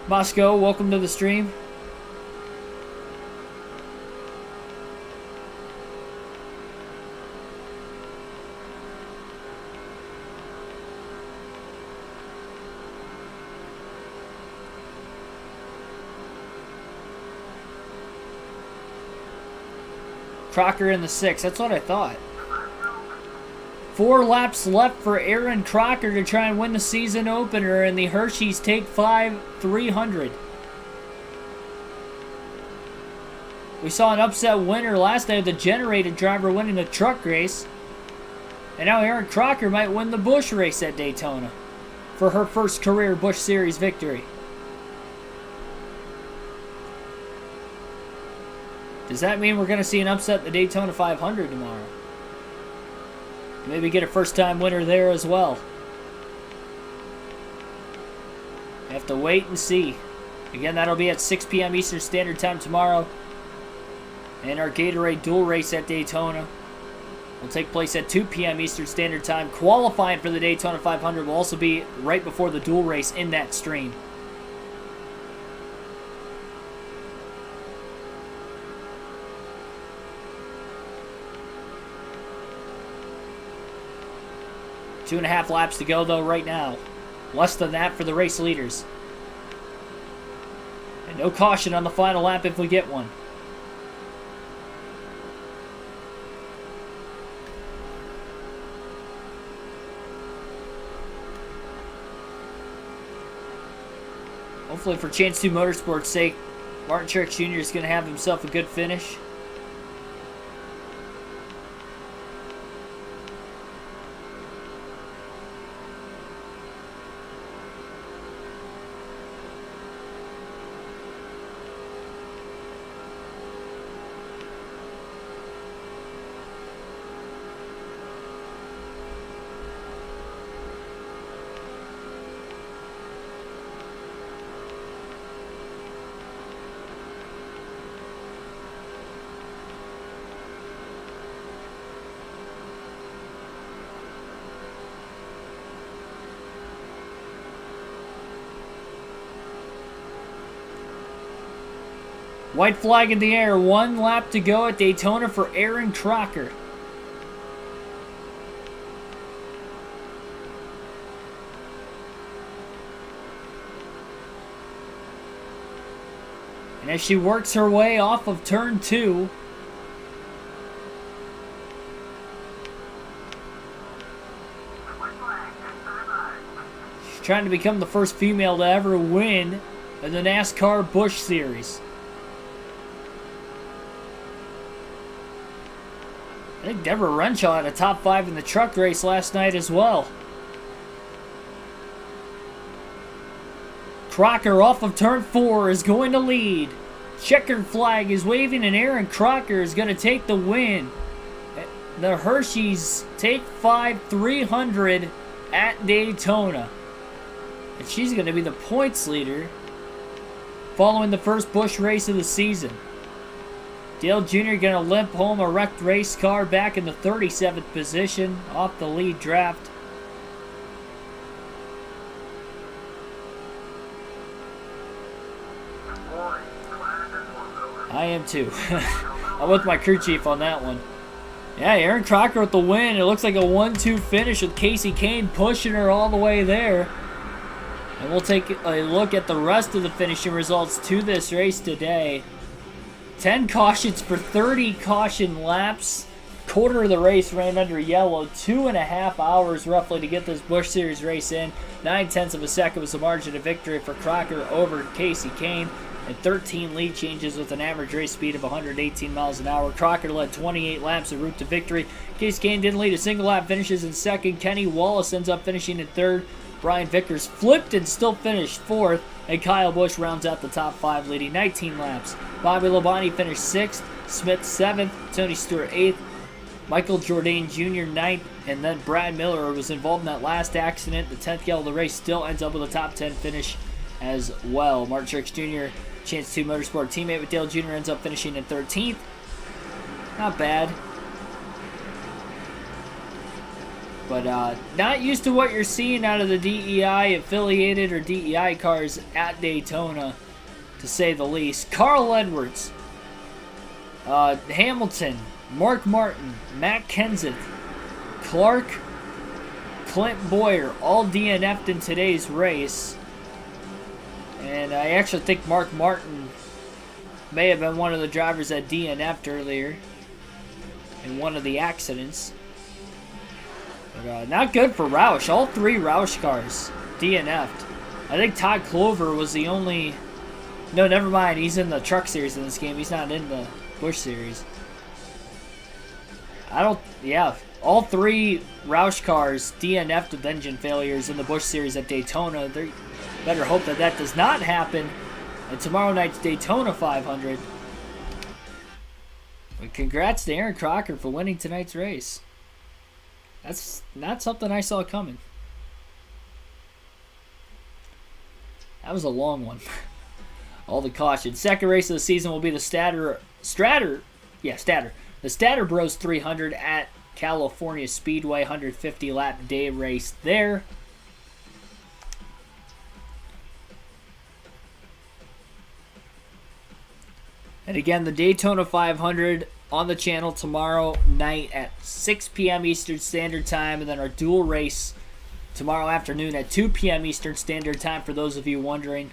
Moscow, welcome to the stream. Crocker in the 6. That's what I thought. 4 laps left for Aaron Crocker to try and win the season opener in the Hershey's Take 5 300. We saw an upset winner last night, the generated driver winning the truck race. And now Aaron Crocker might win the Busch race at Daytona for her first career Busch Series victory. Does that mean we're going to see an upset at the Daytona 500 tomorrow? Maybe get a first-time winner there as well. Have to wait and see. Again, that'll be at 6 p.m. Eastern Standard Time tomorrow. And our Gatorade dual race at Daytona will take place at 2 p.m. Eastern Standard Time. Qualifying for the Daytona 500 will also be right before the dual race in that stream. Two and a half laps to go, though, right now. Less than that for the race leaders. And no caution on the final lap if we get one. Hopefully, for Chance 2 Motorsports' sake, Martin Truex Jr. is going to have himself a good finish. White flag in the air. 1 lap to go at Daytona for Aaron Crocker. And as she works her way off of turn 2, she's trying to become the first female to ever win in the NASCAR Busch Series. I think Deborah Renshaw had a top 5 in the truck race last night as well. Crocker off of turn 4 is going to lead. Checkered flag is waving and Aaron Crocker is going to take the win. The Hershey's take 5 300 at Daytona. And she's going to be the points leader following the first Busch race of the season. Dale Jr. going to limp home a wrecked race car back in the 37th position off the lead draft. I am too. I'm with my crew chief on that one. Yeah, Aaron Crocker with the win. It looks like a 1-2 finish with Casey Kane pushing her all the way there. And we'll take a look at the rest of the finishing results to this race today. 10 cautions for 30 caution laps. Quarter of the race ran under yellow. 2.5 hours roughly to get this Busch Series race in. 9/10 of a second was the margin of victory for Crocker over Casey Kane. And 13 lead changes with an average race speed of 118 miles an hour. Crocker led 28 laps en route to victory. Casey Kane didn't lead a single lap, finishes in second. Kenny Wallace ends up finishing in third. Brian Vickers flipped and still finished fourth. And Kyle Busch rounds out the top 5, leading 19 laps. Bobby Labonte finished 6th. Smith 7th. Tony Stewart 8th. Michael Jourdain Jr. 9th. And then Brad Miller was involved in that last accident. The 10th gal of the race still ends up with a top 10 finish as well. Martin Truex Jr., Chance 2 Motorsport teammate with Dale Jr., ends up finishing in 13th. Not bad. But not used to what you're seeing out of the DEI affiliated or DEI cars at Daytona, to say the least. Carl Edwards, Hamilton, Mark Martin, Matt Kenseth, Clark, Clint Boyer, all DNF'd in today's race. And I actually think Mark Martin may have been one of the drivers that DNF'd earlier in one of the accidents. But not good for Roush. All 3 Roush cars DNF'd. I think Todd Clover was the only... No, never mind. He's in the Truck Series in this game. He's not in the Busch Series. Yeah, all 3 Roush cars DNF'd with engine failures in the Busch Series at Daytona. They better hope that that does not happen in tomorrow night's Daytona 500. But congrats to Aaron Crocker for winning tonight's race. That's not something I saw coming. That was a long one. All the caution. Second race of the season will be the Statter. The Statter Bros 300 at California Speedway. 150 lap day race there. And again, the Daytona 500 on the channel tomorrow night at 6 p.m. Eastern Standard Time. And then our dual race tomorrow afternoon at 2 p.m. Eastern Standard Time, for those of you wondering.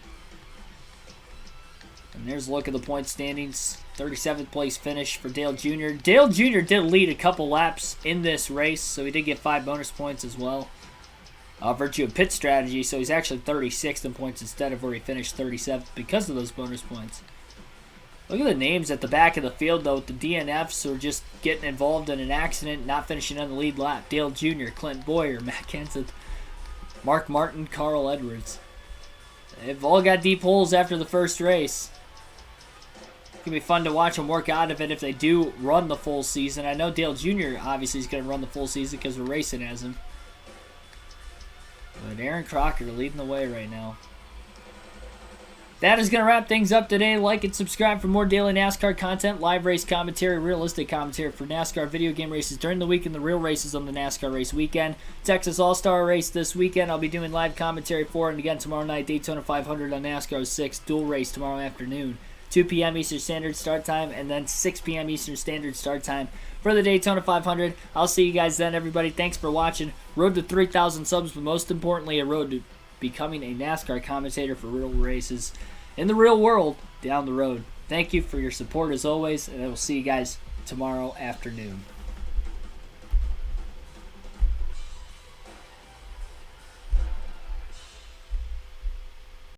And there's a look at the point standings. 37th place finish for Dale Jr. Dale Jr. did lead a couple laps in this race, so he did get 5 bonus points as well. Virtue of pit strategy, so he's actually 36th in points instead of where he finished 37th because of those bonus points. Look at the names at the back of the field, though, with the DNFs who are just getting involved in an accident, not finishing on the lead lap. Dale Jr., Clint Boyer, Matt Kenseth, Mark Martin, Carl Edwards. They've all got deep holes after the first race. It's going to be fun to watch them work out of it if they do run the full season. I know Dale Jr. obviously is going to run the full season because we're racing as him. But Aaron Crocker leading the way right now. That is going to wrap things up today. Like and subscribe for more daily NASCAR content, live race commentary, realistic commentary for NASCAR video game races during the week, and the real races on the NASCAR race weekend. Texas All-Star race this weekend. I'll be doing live commentary for it. And again, tomorrow night, Daytona 500 on NASCAR 6. Dual race tomorrow afternoon 2 p.m. Eastern Standard start time, and then 6 p.m. Eastern Standard start time for the Daytona 500. I'll see you guys then, everybody. Thanks for watching. Road to 3,000 subs, but most importantly, a road to becoming a NASCAR commentator for real races in the real world down the road. Thank you for your support as always, and I will see you guys tomorrow afternoon.